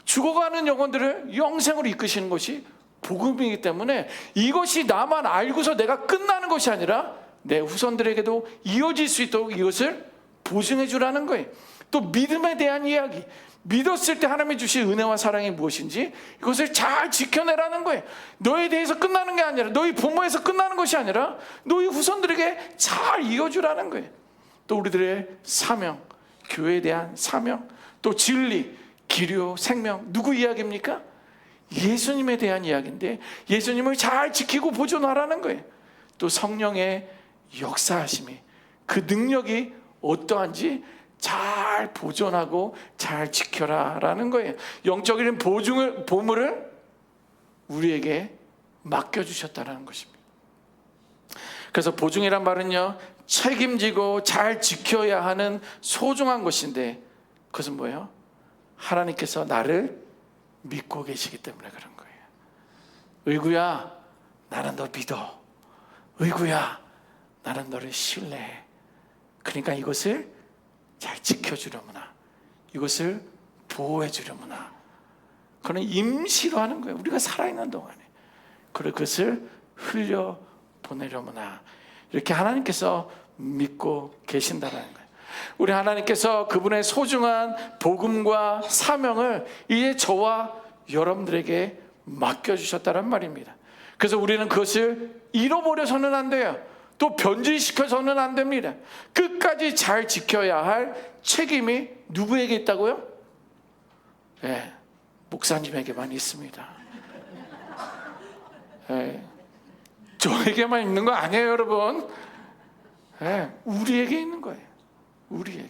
죽어가는 영혼들을 영생으로 이끄시는 것이 복음이기 때문에 이것이 나만 알고서 내가 끝나는 것이 아니라 내 후손들에게도 이어질 수 있도록 이것을 보증해 주라는 거예요. 또 믿음에 대한 이야기, 믿었을 때 하나님이 주신 은혜와 사랑이 무엇인지 이것을 잘 지켜내라는 거예요. 너에 대해서 끝나는 게 아니라, 너희 부모에서 끝나는 것이 아니라 너희 후손들에게 잘 이어주라는 거예요. 또 우리들의 사명, 교회에 대한 사명, 또 진리, 기료, 생명, 누구 이야기입니까? 예수님에 대한 이야기인데 예수님을 잘 지키고 보존하라는 거예요. 또 성령의 역사하심이, 그 능력이 어떠한지 잘 보존하고 잘 지켜라라는 거예요. 영적인 보물을 우리에게 맡겨주셨다는 것입니다. 그래서 보증이란 말은요, 책임지고 잘 지켜야 하는 소중한 것인데 그것은 뭐예요? 하나님께서 나를 믿고 계시기 때문에 그런 거예요. 의구야, 나는 너 믿어. 의구야, 나는 너를 신뢰해. 그러니까 이것을 잘 지켜주려무나, 이것을 보호해 주려무나, 그는 임시로 하는 거예요. 우리가 살아있는 동안에 그것을 흘려보내려무나, 이렇게 하나님께서 믿고 계신다는 거예요. 우리 하나님께서 그분의 소중한 복음과 사명을 이제 저와 여러분들에게 맡겨주셨다는 말입니다. 그래서 우리는 그것을 잃어버려서는 안 돼요. 또 변질시켜서는 안 됩니다. 끝까지 잘 지켜야 할 책임이 누구에게 있다고요? 네, 목사님에게만 있습니다. 네, 저에게만 있는 거 아니에요, 여러분. 네, 우리에게 있는 거예요. 우리에게.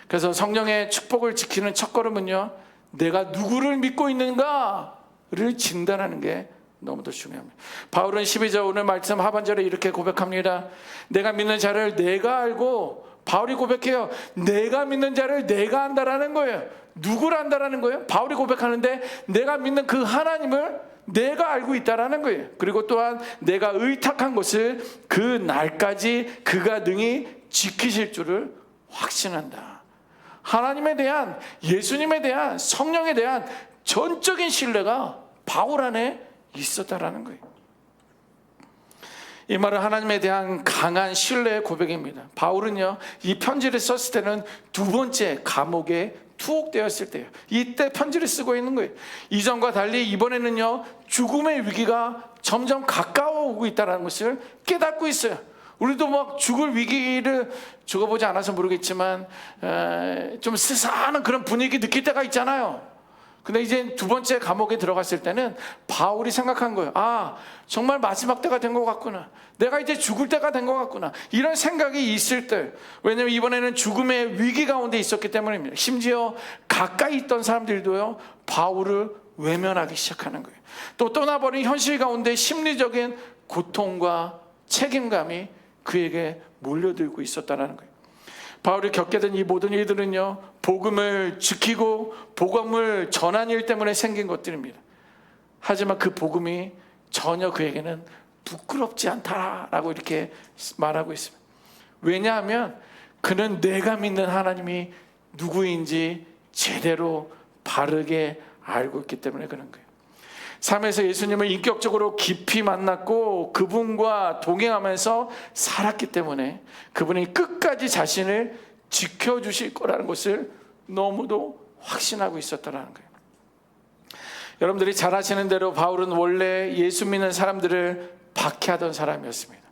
그래서 성령의 축복을 지키는 첫걸음은요, 내가 누구를 믿고 있는가를 진단하는 게 너무도 중요합니다. 바울은 12절 오늘 말씀 하반절에 이렇게 고백합니다. 내가 믿는 자를 내가 알고, 바울이 고백해요. 내가 믿는 자를 내가 안다라는 거예요. 누구를 안다라는 거예요? 바울이 고백하는데 내가 믿는 그 하나님을 내가 알고 있다라는 거예요. 그리고 또한 내가 의탁한 것을 그 날까지 그가 능히 지키실 줄을 확신한다. 하나님에 대한, 예수님에 대한, 성령에 대한 전적인 신뢰가 바울 안에 있었다라는 거예요. 이 말은 하나님에 대한 강한 신뢰의 고백입니다. 바울은요, 이 편지를 썼을 때는 두 번째 감옥에 투옥되었을 때예요. 이때 편지를 쓰고 있는 거예요. 이전과 달리 이번에는요, 죽음의 위기가 점점 가까워오고 있다는 것을 깨닫고 있어요. 우리도 막 죽을 위기를 죽어보지 않아서 모르겠지만 좀 스산한 그런 분위기 느낄 때가 있잖아요. 근데 이제 두 번째 감옥에 들어갔을 때는 바울이 생각한 거예요. 아, 정말 마지막 때가 된 것 같구나. 내가 이제 죽을 때가 된 것 같구나. 이런 생각이 있을 때, 왜냐하면 이번에는 죽음의 위기 가운데 있었기 때문입니다. 심지어 가까이 있던 사람들도요, 바울을 외면하기 시작하는 거예요. 또 떠나버린 현실 가운데 심리적인 고통과 책임감이 그에게 몰려들고 있었다는 거예요. 바울이 겪게 된 이 모든 일들은요, 복음을 지키고 복음을 전한 일 때문에 생긴 것들입니다. 하지만 그 복음이 전혀 그에게는 부끄럽지 않다라고 이렇게 말하고 있습니다. 왜냐하면 그는 내가 믿는 하나님이 누구인지 제대로 바르게 알고 있기 때문에 그런 거예요. 삶에서 예수님을 인격적으로 깊이 만났고 그분과 동행하면서 살았기 때문에 그분이 끝까지 자신을 지켜주실 거라는 것을 너무도 확신하고 있었다는 거예요. 여러분들이 잘 아시는 대로 바울은 원래 예수 믿는 사람들을 박해하던 사람이었습니다.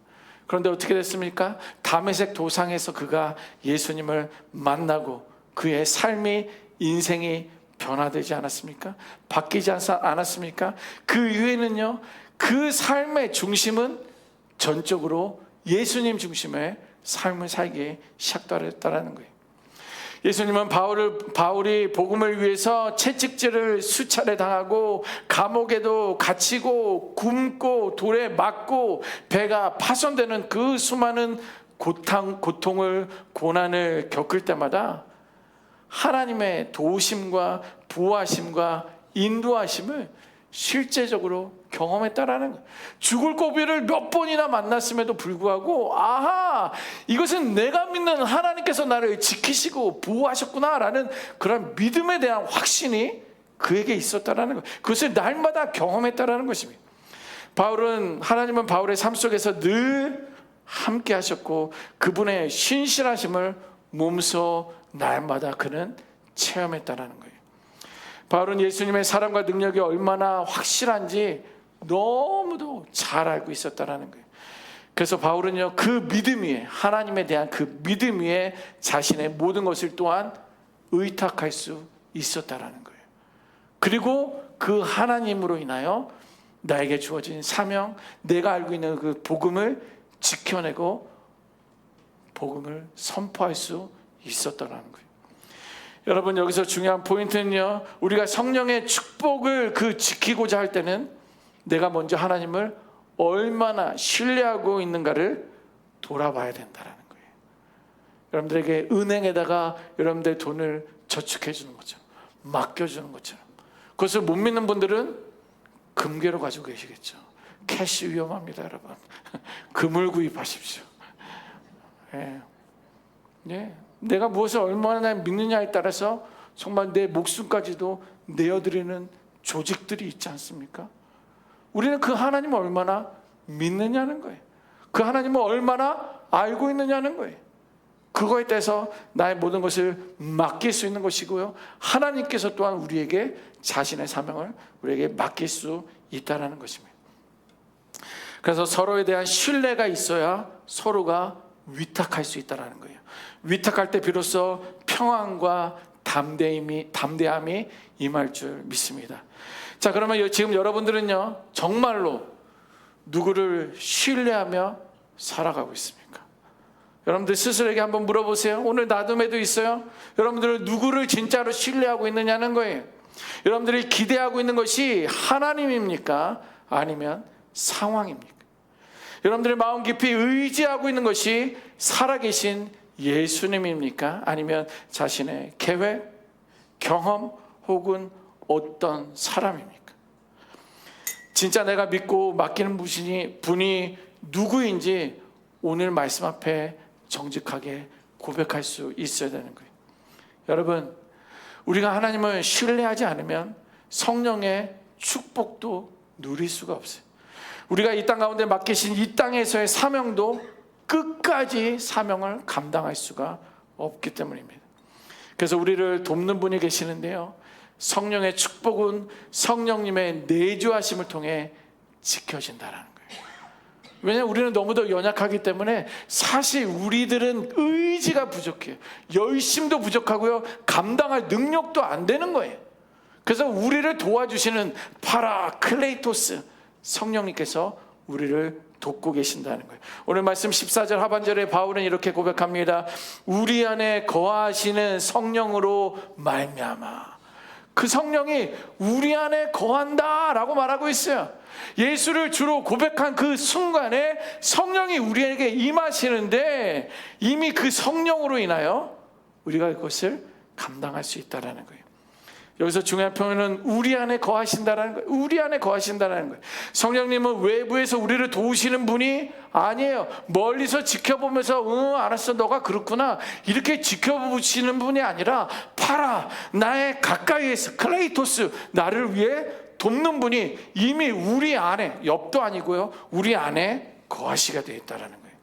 그런데 어떻게 됐습니까? 다메섹 도상에서 그가 예수님을 만나고 그의 삶이, 인생이 변화되지 않았습니까? 바뀌지 않았습니까? 그 이후에는요, 그 삶의 중심은 전적으로 예수님 중심의 삶을 살기 시작했다는 거예요. 예수님은 바울이 복음을 위해서 채찍질을 수차례 당하고 감옥에도 갇히고 굶고 돌에 맞고 배가 파손되는 그 수많은 고통을 고난을 겪을 때마다 하나님의 도우심과 보호하심과 인도하심을 실제적으로 경험했다라는 거예요. 죽을 고비를 몇 번이나 만났음에도 불구하고 아하, 이것은 내가 믿는 하나님께서 나를 지키시고 보호하셨구나라는 그런 믿음에 대한 확신이 그에게 있었다라는 거예요. 그것을 날마다 경험했다라는 것입니다. 하나님은 바울의 삶 속에서 늘 함께 하셨고 그분의 신실하심을 몸소 날마다 그는 체험했다라는 거예요. 바울은 예수님의 사랑과 능력이 얼마나 확실한지 너무도 잘 알고 있었다라는 거예요. 그래서 바울은요, 그 믿음 위에, 하나님에 대한 그 믿음 위에 자신의 모든 것을 또한 의탁할 수 있었다라는 거예요. 그리고 그 하나님으로 인하여 나에게 주어진 사명, 내가 알고 있는 그 복음을 지켜내고 복음을 선포할 수 있었다라는 거예요. 여러분, 여기서 중요한 포인트는요, 우리가 성령의 축복을 지키고자 할 때는 내가 먼저 하나님을 얼마나 신뢰하고 있는가를 돌아봐야 된다는 거예요. 여러분들에게 은행에다가 여러분들의 돈을 저축해 주는 것처럼, 맡겨주는 것처럼, 그것을 못 믿는 분들은 금괴로 가지고 계시겠죠. 캐시 위험합니다, 여러분. 금을 구입하십시오. 예. 내가 무엇을 얼마나 믿느냐에 따라서 정말 내 목숨까지도 내어드리는 조직들이 있지 않습니까? 우리는 그 하나님을 얼마나 믿느냐는 거예요. 그 하나님을 얼마나 알고 있느냐는 거예요. 그거에 대해서 나의 모든 것을 맡길 수 있는 것이고요, 하나님께서 또한 우리에게 자신의 사명을 우리에게 맡길 수 있다는 것입니다. 그래서 서로에 대한 신뢰가 있어야 서로가 위탁할 수 있다는 거예요. 위탁할 때 비로소 평안과 담대함이 임할 줄 믿습니다. 자, 그러면 지금 여러분들은요, 정말로 누구를 신뢰하며 살아가고 있습니까? 여러분들 스스로에게 한번 물어보세요. 오늘 나눔에도 있어요. 여러분들은 누구를 진짜로 신뢰하고 있느냐는 거예요. 여러분들이 기대하고 있는 것이 하나님입니까? 아니면 상황입니까? 여러분들의 마음 깊이 의지하고 있는 것이 살아계신 예수님입니까? 아니면 자신의 계획, 경험 혹은 어떤 사람입니까? 진짜 내가 믿고 맡기는 분이 누구인지 오늘 말씀 앞에 정직하게 고백할 수 있어야 되는 거예요. 여러분, 우리가 하나님을 신뢰하지 않으면 성령의 축복도 누릴 수가 없어요. 우리가 이 땅 가운데 맡기신 이 땅에서의 사명도 끝까지 사명을 감당할 수가 없기 때문입니다. 그래서 우리를 돕는 분이 계시는데요, 성령의 축복은 성령님의 내주하심을 통해 지켜진다는 거예요. 왜냐하면 우리는 너무도 연약하기 때문에 사실 우리들은 의지가 부족해요. 열심도 부족하고요, 감당할 능력도 안 되는 거예요. 그래서 우리를 도와주시는 파라클레이토스 성령님께서 우리를 돕고 계신다는 거예요. 오늘 말씀 14절 하반절에 바울은 이렇게 고백합니다. 우리 안에 거하시는 성령으로 말미암아. 그 성령이 우리 안에 거한다라고 말하고 있어요. 예수를 주로 고백한 그 순간에 성령이 우리에게 임하시는데 이미 그 성령으로 인하여 우리가 그것을 감당할 수 있다는 거예요. 여기서 중요한 표현은 우리 안에 거하신다라는 거예요. 우리 안에 거하신다라는 거예요. 성령님은 외부에서 우리를 도우시는 분이 아니에요. 멀리서 지켜보면서 알았어, 너가 그렇구나, 이렇게 지켜보시는 분이 아니라 나의 가까이에서 클레이토스, 나를 위해 돕는 분이 이미 우리 안에, 옆도 아니고요, 우리 안에 거하시게 되어 있다는 거예요.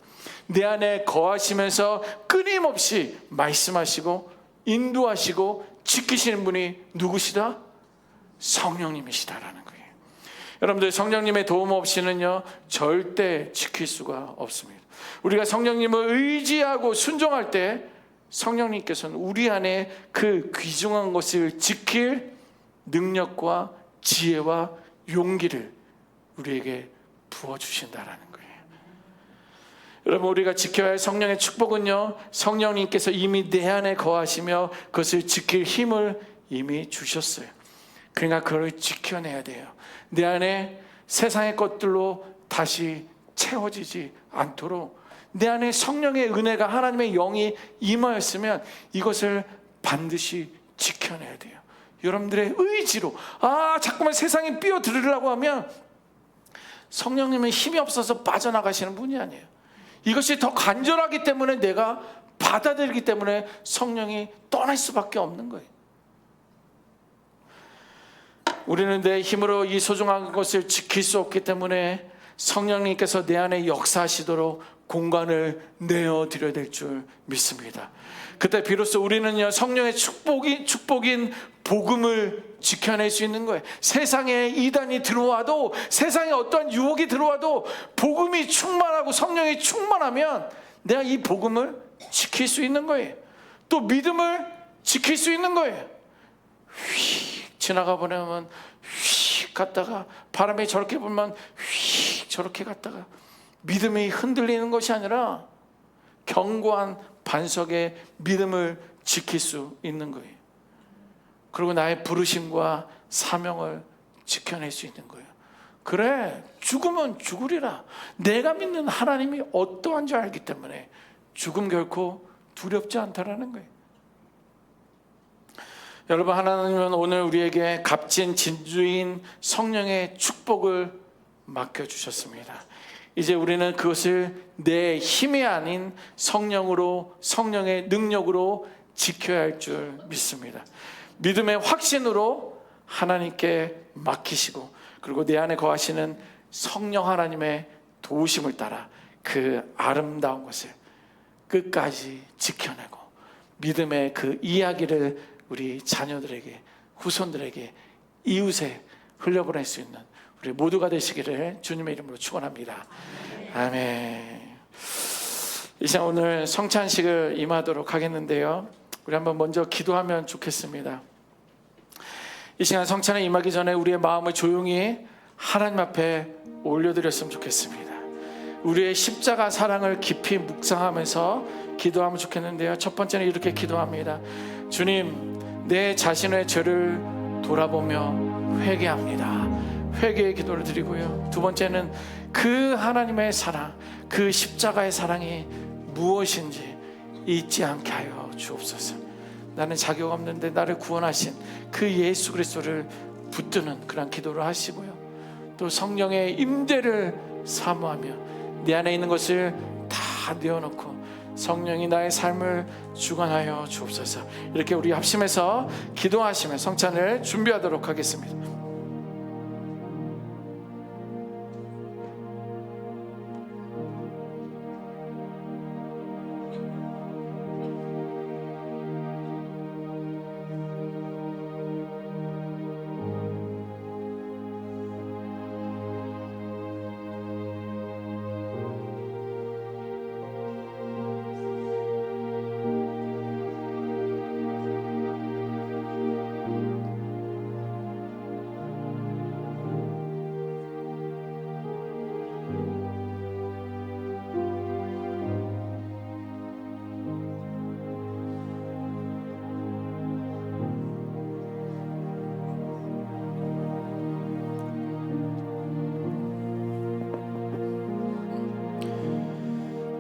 내 안에 거하시면서 끊임없이 말씀하시고 인도하시고 지키시는 분이 누구시다? 성령님이시다라는 거예요. 여러분들, 성령님의 도움 없이는요 절대 지킬 수가 없습니다. 우리가 성령님을 의지하고 순종할 때 성령님께서는 우리 안에 그 귀중한 것을 지킬 능력과 지혜와 용기를 우리에게 부어주신다라는 거예요. 여러분, 우리가 지켜야 할 성령의 축복은요, 성령님께서 이미 내 안에 거하시며 그것을 지킬 힘을 이미 주셨어요. 그러니까 그걸 지켜내야 돼요. 내 안에 세상의 것들로 다시 채워지지 않도록 내 안에 성령의 은혜가, 하나님의 영이 임하였으면 이것을 반드시 지켜내야 돼요. 여러분들의 의지로, 자꾸만 세상에 뛰어들으려고 하면 성령님은 힘이 없어서 빠져나가시는 분이 아니에요. 이것이 더 간절하기 때문에, 내가 받아들이기 때문에 성령이 떠날 수밖에 없는 거예요. 우리는 내 힘으로 이 소중한 것을 지킬 수 없기 때문에 성령님께서 내 안에 역사하시도록 공간을 내어드려야 될 줄 믿습니다. 그때 비로소 우리는요, 성령의 축복인 복음을 지켜낼 수 있는 거예요. 세상에 이단이 들어와도, 세상에 어떠한 유혹이 들어와도 복음이 충만하고 성령이 충만하면 내가 이 복음을 지킬 수 있는 거예요. 또 믿음을 지킬 수 있는 거예요. 휙 지나가 보내면 휙 갔다가, 바람이 저렇게 불면 휙 저렇게 갔다가, 믿음이 흔들리는 것이 아니라 견고한 반석의 믿음을 지킬 수 있는 거예요. 그리고 나의 부르심과 사명을 지켜낼 수 있는 거예요. 그래, 죽으면 죽으리라. 내가 믿는 하나님이 어떠한 줄 알기 때문에 죽음 결코 두렵지 않다라는 거예요. 여러분, 하나님은 오늘 우리에게 값진 진주인 성령의 축복을 맡겨주셨습니다. 이제 우리는 그것을 내 힘이 아닌 성령으로, 성령의 능력으로 지켜야 할 줄 믿습니다. 믿음의 확신으로 하나님께 맡기시고, 그리고 내 안에 거하시는 성령 하나님의 도우심을 따라 그 아름다운 것을 끝까지 지켜내고, 믿음의 그 이야기를 우리 자녀들에게, 후손들에게, 이웃에 흘려보낼 수 있는 우리 모두가 되시기를 주님의 이름으로 축원합니다. 아멘. 이 시간 오늘 성찬식을 임하도록 하겠는데요, 우리 한번 먼저 기도하면 좋겠습니다. 이 시간 성찬에 임하기 전에 우리의 마음을 조용히 하나님 앞에 올려드렸으면 좋겠습니다. 우리의 십자가 사랑을 깊이 묵상하면서 기도하면 좋겠는데요, 첫 번째는 이렇게 기도합니다. 주님, 내 자신의 죄를 돌아보며 회개합니다. 회개의 기도를 드리고요, 두 번째는 그 하나님의 사랑, 그 십자가의 사랑이 무엇인지 잊지 않게 하여 주옵소서. 나는 자격 없는데 나를 구원하신 그 예수 그리스도를 붙드는 그런 기도를 하시고요, 또 성령의 임재를 사모하며 내 안에 있는 것을 다 내어놓고 성령이 나의 삶을 주관하여 주옵소서. 이렇게 우리 합심해서 기도하시며 성찬을 준비하도록 하겠습니다.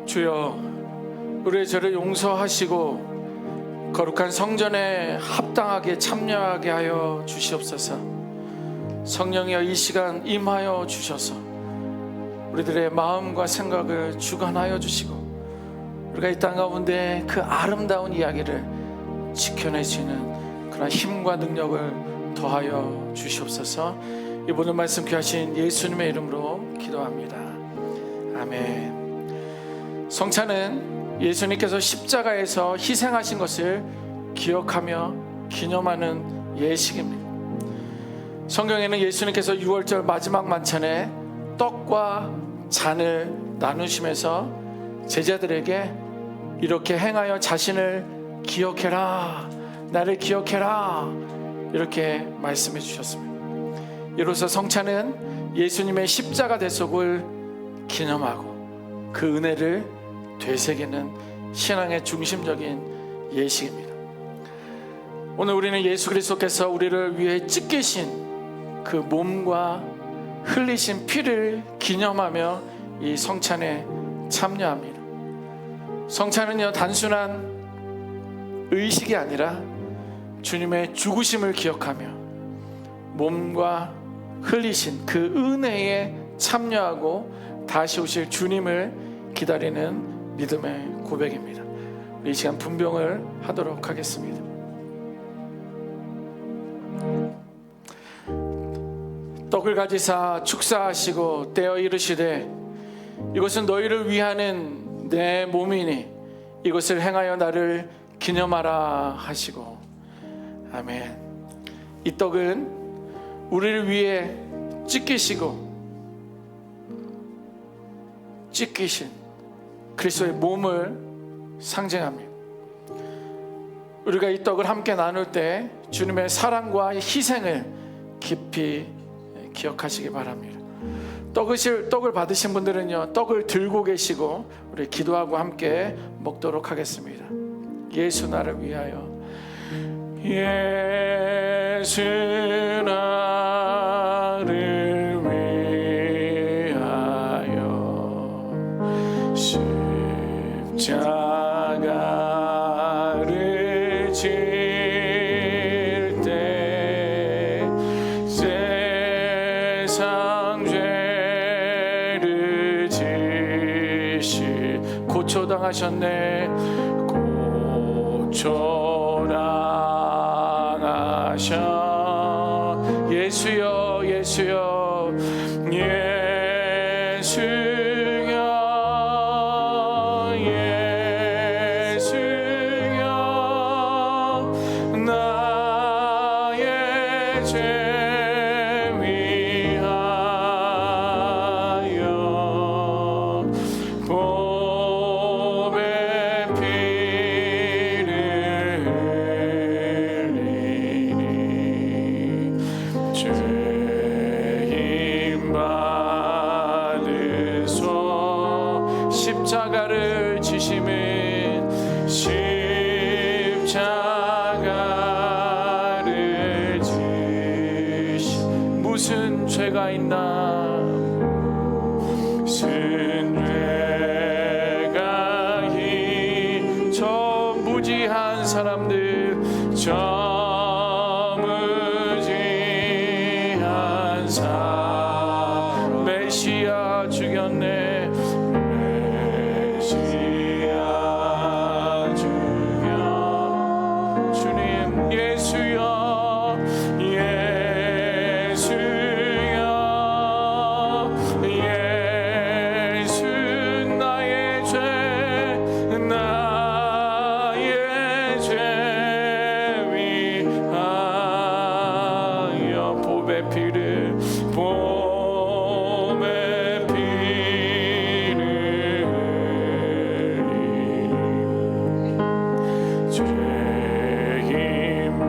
주여, 우리의 죄를 용서하시고 거룩한 성전에 합당하게 참여하게 하여 주시옵소서. 성령이여, 이 시간 임하여 주셔서 우리들의 마음과 생각을 주관하여 주시고, 우리가 이 땅 가운데 그 아름다운 이야기를 지켜낼 수 있는 그런 힘과 능력을 더하여 주시옵소서. 이 모든 말씀 귀하신 예수님의 이름으로 기도합니다. 아멘. 성찬은 예수님께서 십자가에서 희생하신 것을 기억하며 기념하는 예식입니다. 성경에는 예수님께서 유월절 마지막 만찬에 떡과 잔을 나누시면서 제자들에게 이렇게 행하여 자신을 기억해라, 나를 기억해라, 이렇게 말씀해 주셨습니다. 이로써 성찬은 예수님의 십자가 대속을 기념하고 그 은혜를 되새기는 신앙의 중심적인 예식입니다. 오늘 우리는 예수 그리스도께서 우리를 위해 찢기신 그 몸과 흘리신 피를 기념하며 이 성찬에 참여합니다. 성찬은요, 단순한 의식이 아니라 주님의 죽으심을 기억하며 몸과 흘리신 그 은혜에 참여하고 다시 오실 주님을 기다리는 믿음의 고백입니다. 우리 이 시간 분병을 하도록 하겠습니다. 떡을 가지사 축사하시고 떼어 이르시되 이것은 너희를 위하는 내 몸이니 이것을 행하여 나를 기념하라 하시고. 아멘. 이 떡은 우리를 위해 찢기신 그리스도의 몸을 상징합니다. 우리가 이 떡을 함께 나눌 때 주님의 사랑과 희생을 깊이 기억하시기 바랍니다. 떡을 받으신 분들은요, 떡을 들고 계시고 우리 기도하고 함께 먹도록 하겠습니다. 예수 나를 위하여, 예수 나를 위하여 십자가를 질 때 세상 죄를 지시 고초당하셨네. 고초당하셔. 예수여 예수여 예수여 예수여 나의 죄 위하여 보배 피를 흘리니 죄인 받으소. 십자가를 지심은 십자가를 지시. 무슨 죄가 있나 무슨 죄가 저 무지한 사람들 저 무지한 사람 메시아 죽였네. 메시아 죽여. 주님 예수여 예수여 예수 나의 죄 나의 죄 위하여 보배 피를 보배 피를 흘리니 죄인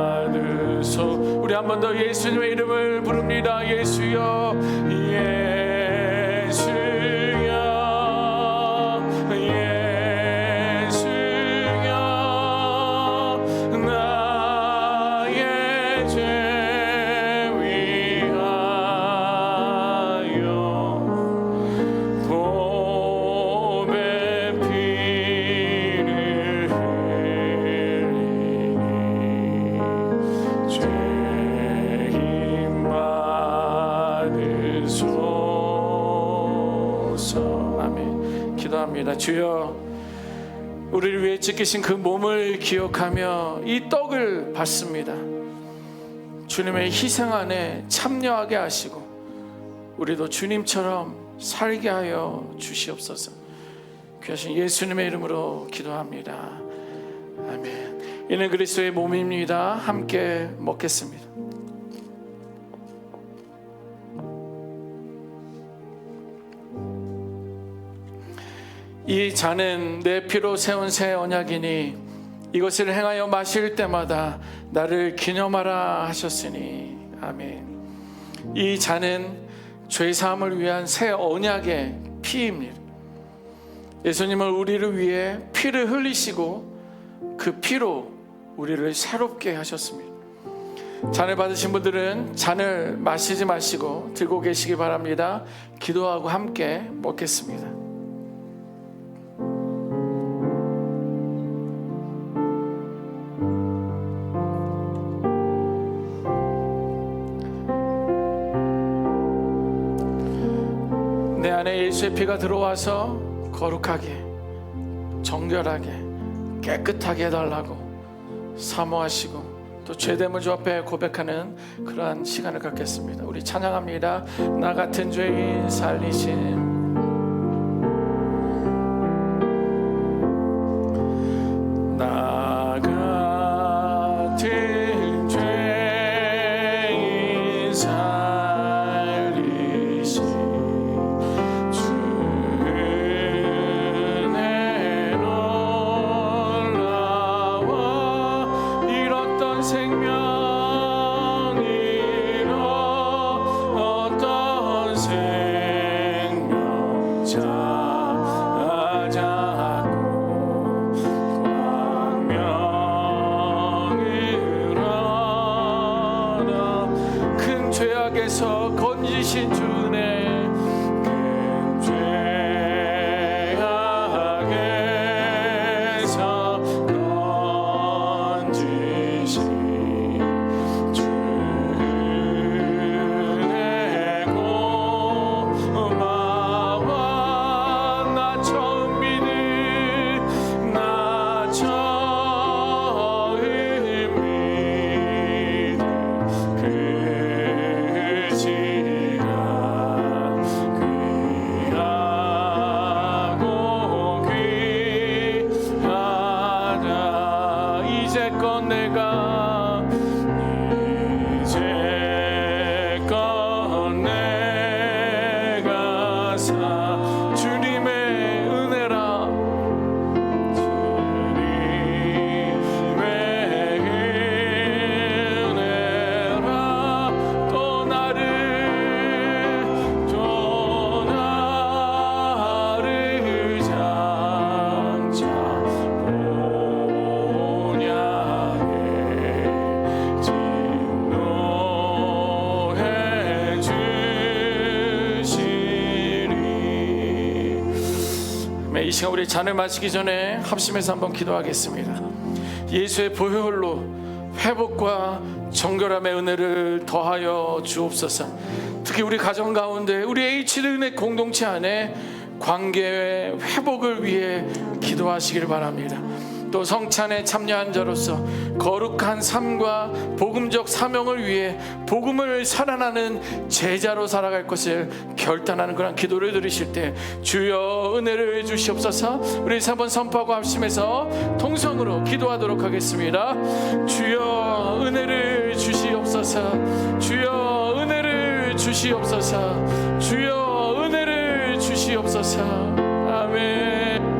받으소. 우리 한 번 더 예수님의 이름을 부릅니다. 예수여 예수여 예수여 나의 죄 위하여 보배 피를 흘리니 죄인 받으소서. 아멘. 기도합니다. 주여 우리를 위해 찢기신 그 몸을 기억하며 이 떡을 받습니다. 주님의 희생 안에 참여하게 하시고 우리도 주님처럼 살게 하여 주시옵소서. 귀하신 예수님의 이름으로 기도합니다. 아멘. 이는 그리스도의 몸입니다. 함께 먹겠습니다. 이 잔은 내 피로 세운 새 언약이니 이것을 행하여 마실 때마다 나를 기념하라 하셨으니. 아멘. 이 잔은 죄 사함을 위한 새 언약의 피입니다. 예수님은 우리를 위해 피를 흘리시고 그 피로 우리를 새롭게 하셨습니다. 잔을 받으신 분들은 잔을 마시지 마시고 들고 계시기 바랍니다. 기도하고 함께 먹겠습니다. 내 안에 예수의 피가 들어와서 거룩하게, 정결하게, 깨끗하게 해달라고 사모하시고 또 죄됨을 주 앞에 고백하는 그러한 시간을 갖겠습니다. 우리 찬양합니다. 나 같은 죄인 살리심. 나 같은 죄인 살리심. 주의 놀라워 잃었던 생명 잃었던 생명 찾았고 광명을 얻어 큰 죄악에서 건지신 주네. 큰 죄악에서 건지신 주네 고마워. 나 처음 믿은 그 시간 귀하고 귀하다. 이제껏 내가 사 주님의 은혜라. 주님의 은혜라. 또 나를 장차 본향에 진노해 주시리. 이 시간 우리 잔을 마시기 전에 합심해서 한번 기도하겠습니다. 예수의 보혈로 회복과 정결함의 은혜를 더하여 주옵소서. 특히 우리 가정 가운데 우리 H은혜 공동체 안에 관계의 회복을 위해 기도하시길 바랍니다. 또 성찬에 참여한 자로서 거룩한 삶과 복음적 사명을 위해 복음을 살아나는 제자로 살아갈 것을 결단하는 그런 기도를 드리실 때 주여 은혜를 주시옵소서. 우리 한번 선포하고 합심해서 통성으로 기도하도록 하겠습니다. 주여 은혜를 주시옵소서. 주여 은혜를 주시옵소서. 주여 은혜를 주시옵소서. 아멘.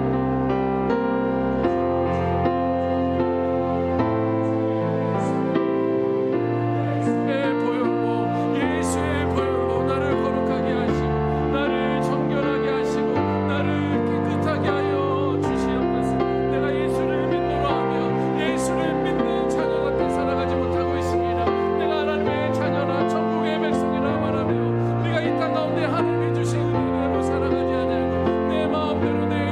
가운데 하나님이 주신 은혜로 살아가지 않으려고 내 마음대로 내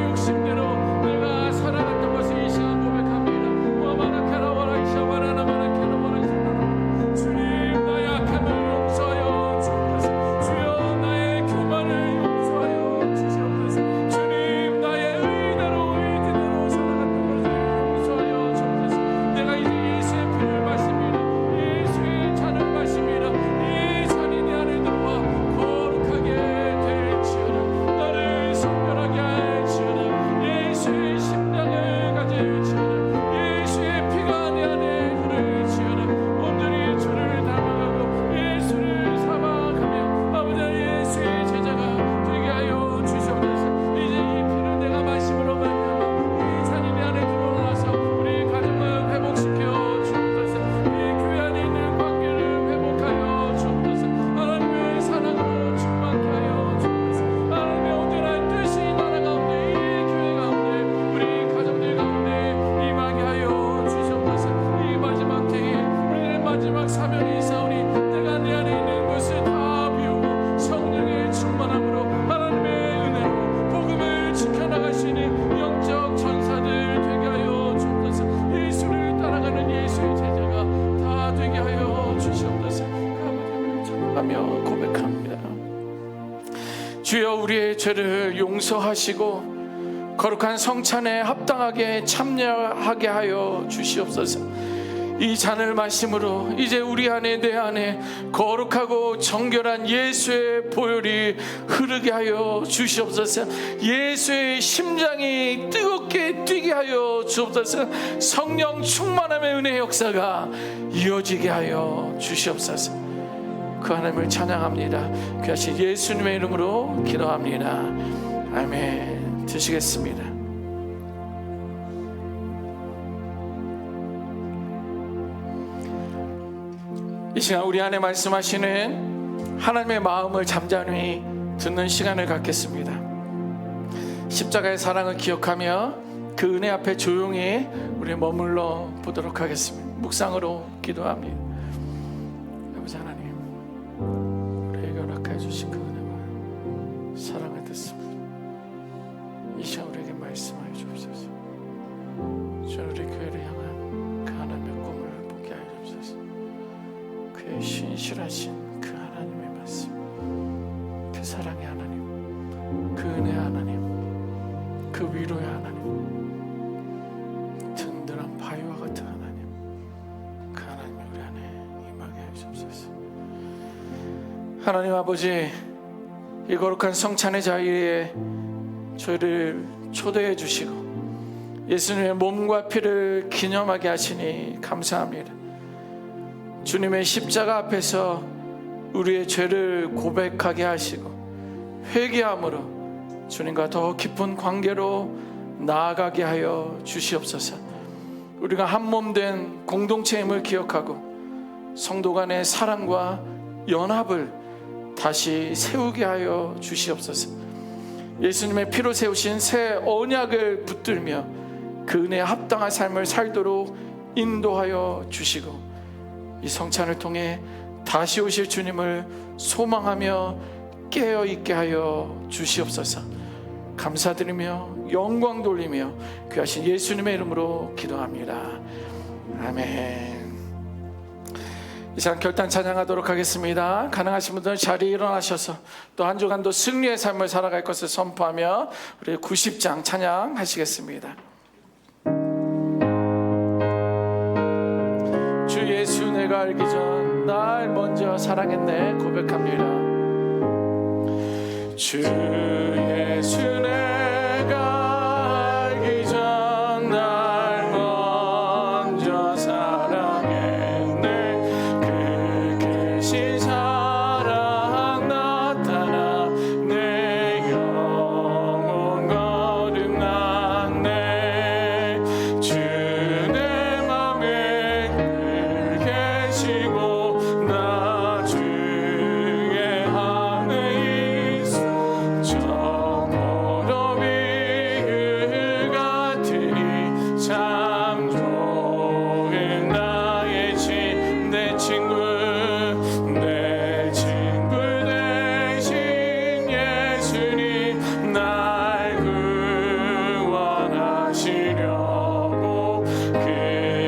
주여 우리의 죄를 용서하시고 거룩한 성찬에 합당하게 참여하게 하여 주시옵소서. 이 잔을 마심으로 이제 우리 안에 내 안에 거룩하고 정결한 예수의 보혈이 흐르게 하여 주시옵소서. 예수의 심장이 뜨겁게 뛰게 하여 주옵소서. 성령 충만함의 은혜의 역사가 이어지게 하여 주시옵소서. 그 하나님을 찬양합니다. 귀하신 예수님의 이름으로 기도합니다. 아멘. 드시겠습니다. 이 시간 우리 안에 말씀하시는 하나님의 마음을 잠잠히 듣는 시간을 갖겠습니다. 십자가의 사랑을 기억하며 그 은혜 앞에 조용히 우리 머물러 보도록 하겠습니다. 묵상으로 기도합니다. 아버지 하나님, 우리에게 허락해 주신 그 은혜와 사랑을 듣습니다. 이 시간 우리에게 말씀하여 주옵소서. 주 우리 교회를 향한 그 하나님의 꿈을 보게 하여 주옵소서. 그의 신실하신 그 하나님의 말씀, 그 사랑의 하나님, 그 은혜의 하나님, 그 위로의 하나님, 든든한 바위와 같은 하나님, 그 하나님이 우리 안에 임하게 하여 주옵소서. 하나님 아버지, 이 거룩한 성찬의 자리에 저희를 초대해 주시고 예수님의 몸과 피를 기념하게 하시니 감사합니다. 주님의 십자가 앞에서 우리의 죄를 고백하게 하시고 회개함으로 주님과 더 깊은 관계로 나아가게 하여 주시옵소서. 우리가 한 몸 된 공동체임을 기억하고 성도 간의 사랑과 연합을 다시 세우게 하여 주시옵소서. 예수님의 피로 세우신 새 언약을 붙들며 그 은혜에 합당한 삶을 살도록 인도하여 주시고 이 성찬을 통해 다시 오실 주님을 소망하며 깨어있게 하여 주시옵소서. 감사드리며 영광 돌리며 귀하신 예수님의 이름으로 기도합니다. 아멘. 이 시간 결단 찬양하도록 하겠습니다. 가능하신 분들은 자리에 일어나셔서 또 한 주간도 승리의 삶을 살아갈 것을 선포하며 우리 90장 찬양하시겠습니다. 주 예수 내가 알기 전 날 먼저 사랑했네 고백합니다. 주 예수 내가 알기 전 날 먼저 사랑했네. 그 계신 사랑 나타나 내 영혼 거듭났네. 주 내 맘에 늘 계시고 나 주의 안에 있어. 저 무릎이 흙 같으니 참 좋은 나의 내 친구 대신 예수님 날 구원하시려고 그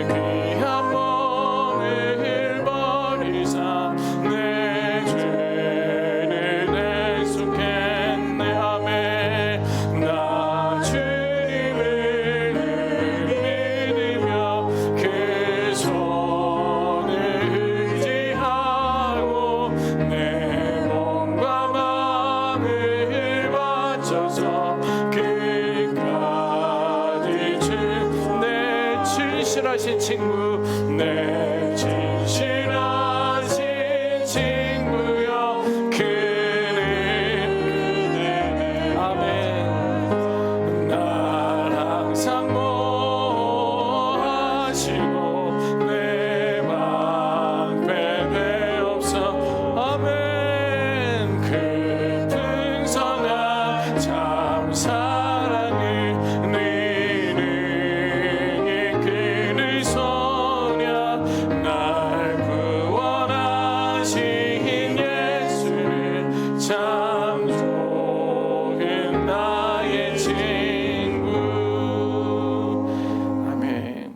귀한 몸을 버리사 내 죄를 대속했네. 아멘. 나 주님을 믿으며 그 손을 의지하고 내 몸과 마음을 바쳐서 끝까지 내 진실하신 친구 내 진실하신 친구여 그네. 아멘. 날 항상 모하시고 내 방패 없어. 아멘. 그 풍성한 참 사랑을 느리니 그를 소냐 날 구원하신 예수를 참 좋은 나의 친구. 아멘.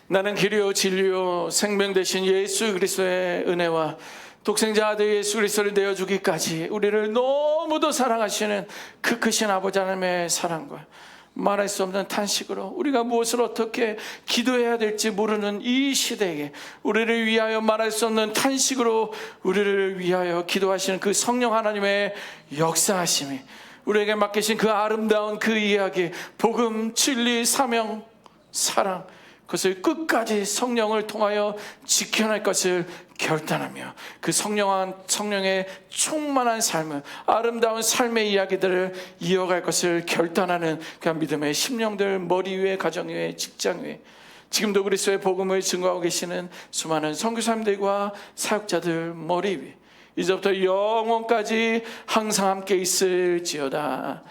나는 길이요 진리요 생명 되신 예수 그리스도의 은혜와 독생자 아들 예수 그리스도를 내어주기까지 우리를 너무도 사랑하시는 그 크신 아버지 하나님의 사랑과 말할 수 없는 탄식으로 우리가 무엇을 어떻게 기도해야 될지 모르는 이 시대에 우리를 위하여 말할 수 없는 탄식으로 우리를 위하여 기도하시는 그 성령 하나님의 역사하심이 우리에게 맡기신 그 아름다운 그 이야기, 복음, 진리, 사명, 사랑, 그것을 끝까지 성령을 통하여 지켜낼 것을 결단하며 그 성령의 충만한 삶을, 아름다운 삶의 이야기들을 이어갈 것을 결단하는 그 믿음의 심령들, 머리 위에, 가정 위에, 직장 위에, 지금도 그리스도의 복음을 증거하고 계시는 수많은 선교사님들과 사역자들 머리 위에 이제부터 영원까지 항상 함께 있을지어다.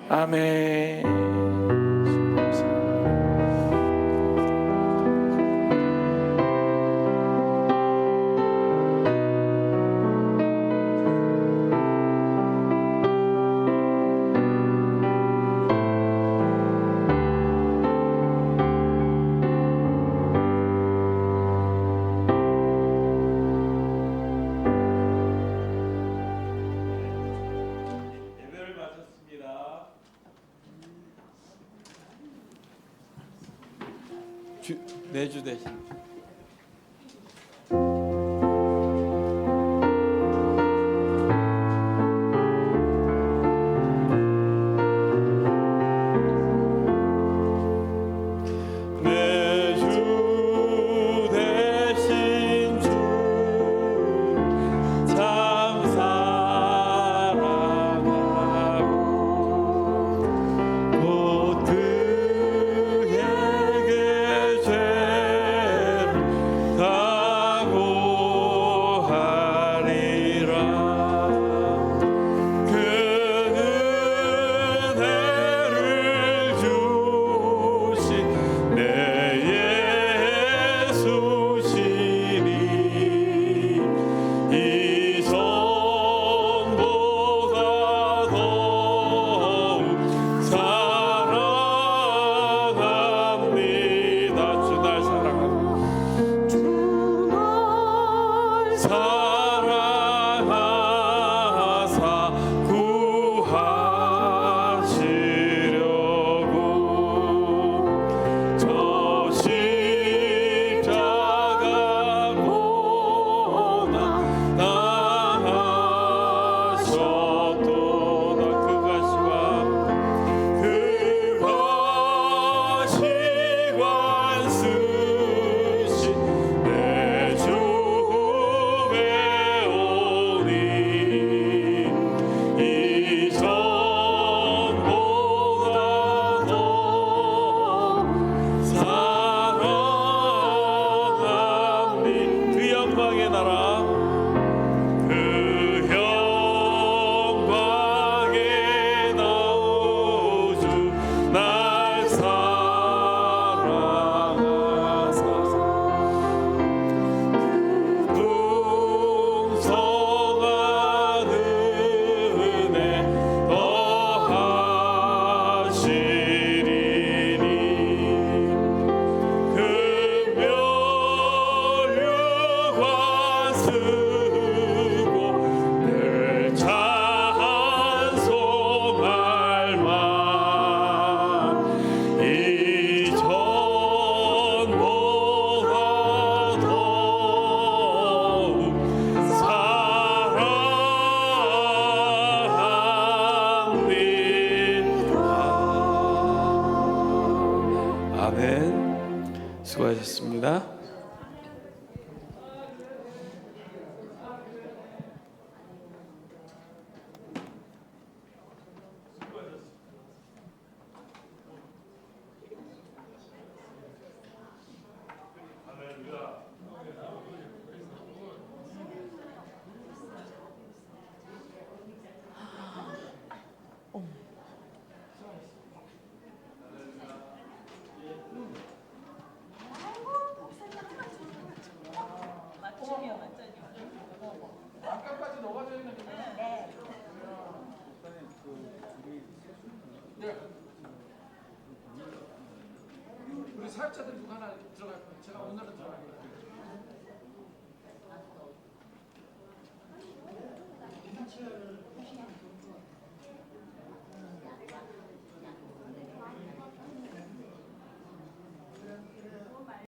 아멘. 예배를 마쳤습니다. 내주 대신 내주 대신 주 참 사랑하고 곧 그에게 죄를 당고하리라. 그 은혜를 주신 내 예수시니 이전보다 더욱 사랑합니다. 주 날 사랑하고 사랑하사 구하시려고 저 십자가 고난 당하셨도다. 그 가시관 쓰신 내 주에 오니 이전보다 더 사랑합니 그 영광의 나라 그 영광의 나오주 날 사랑하사 풍성한 은혜 더하시리니 금멸류관 쓰고 늘 찬송할 만 이전보다 더욱 사랑합니다. 아멘. 수고하셨습니다. 아까까지 녹아져 있는 게 우리 사역자들 누가 하나 들어갈 거예요. 제가 오늘은 들어갈게요. 자체를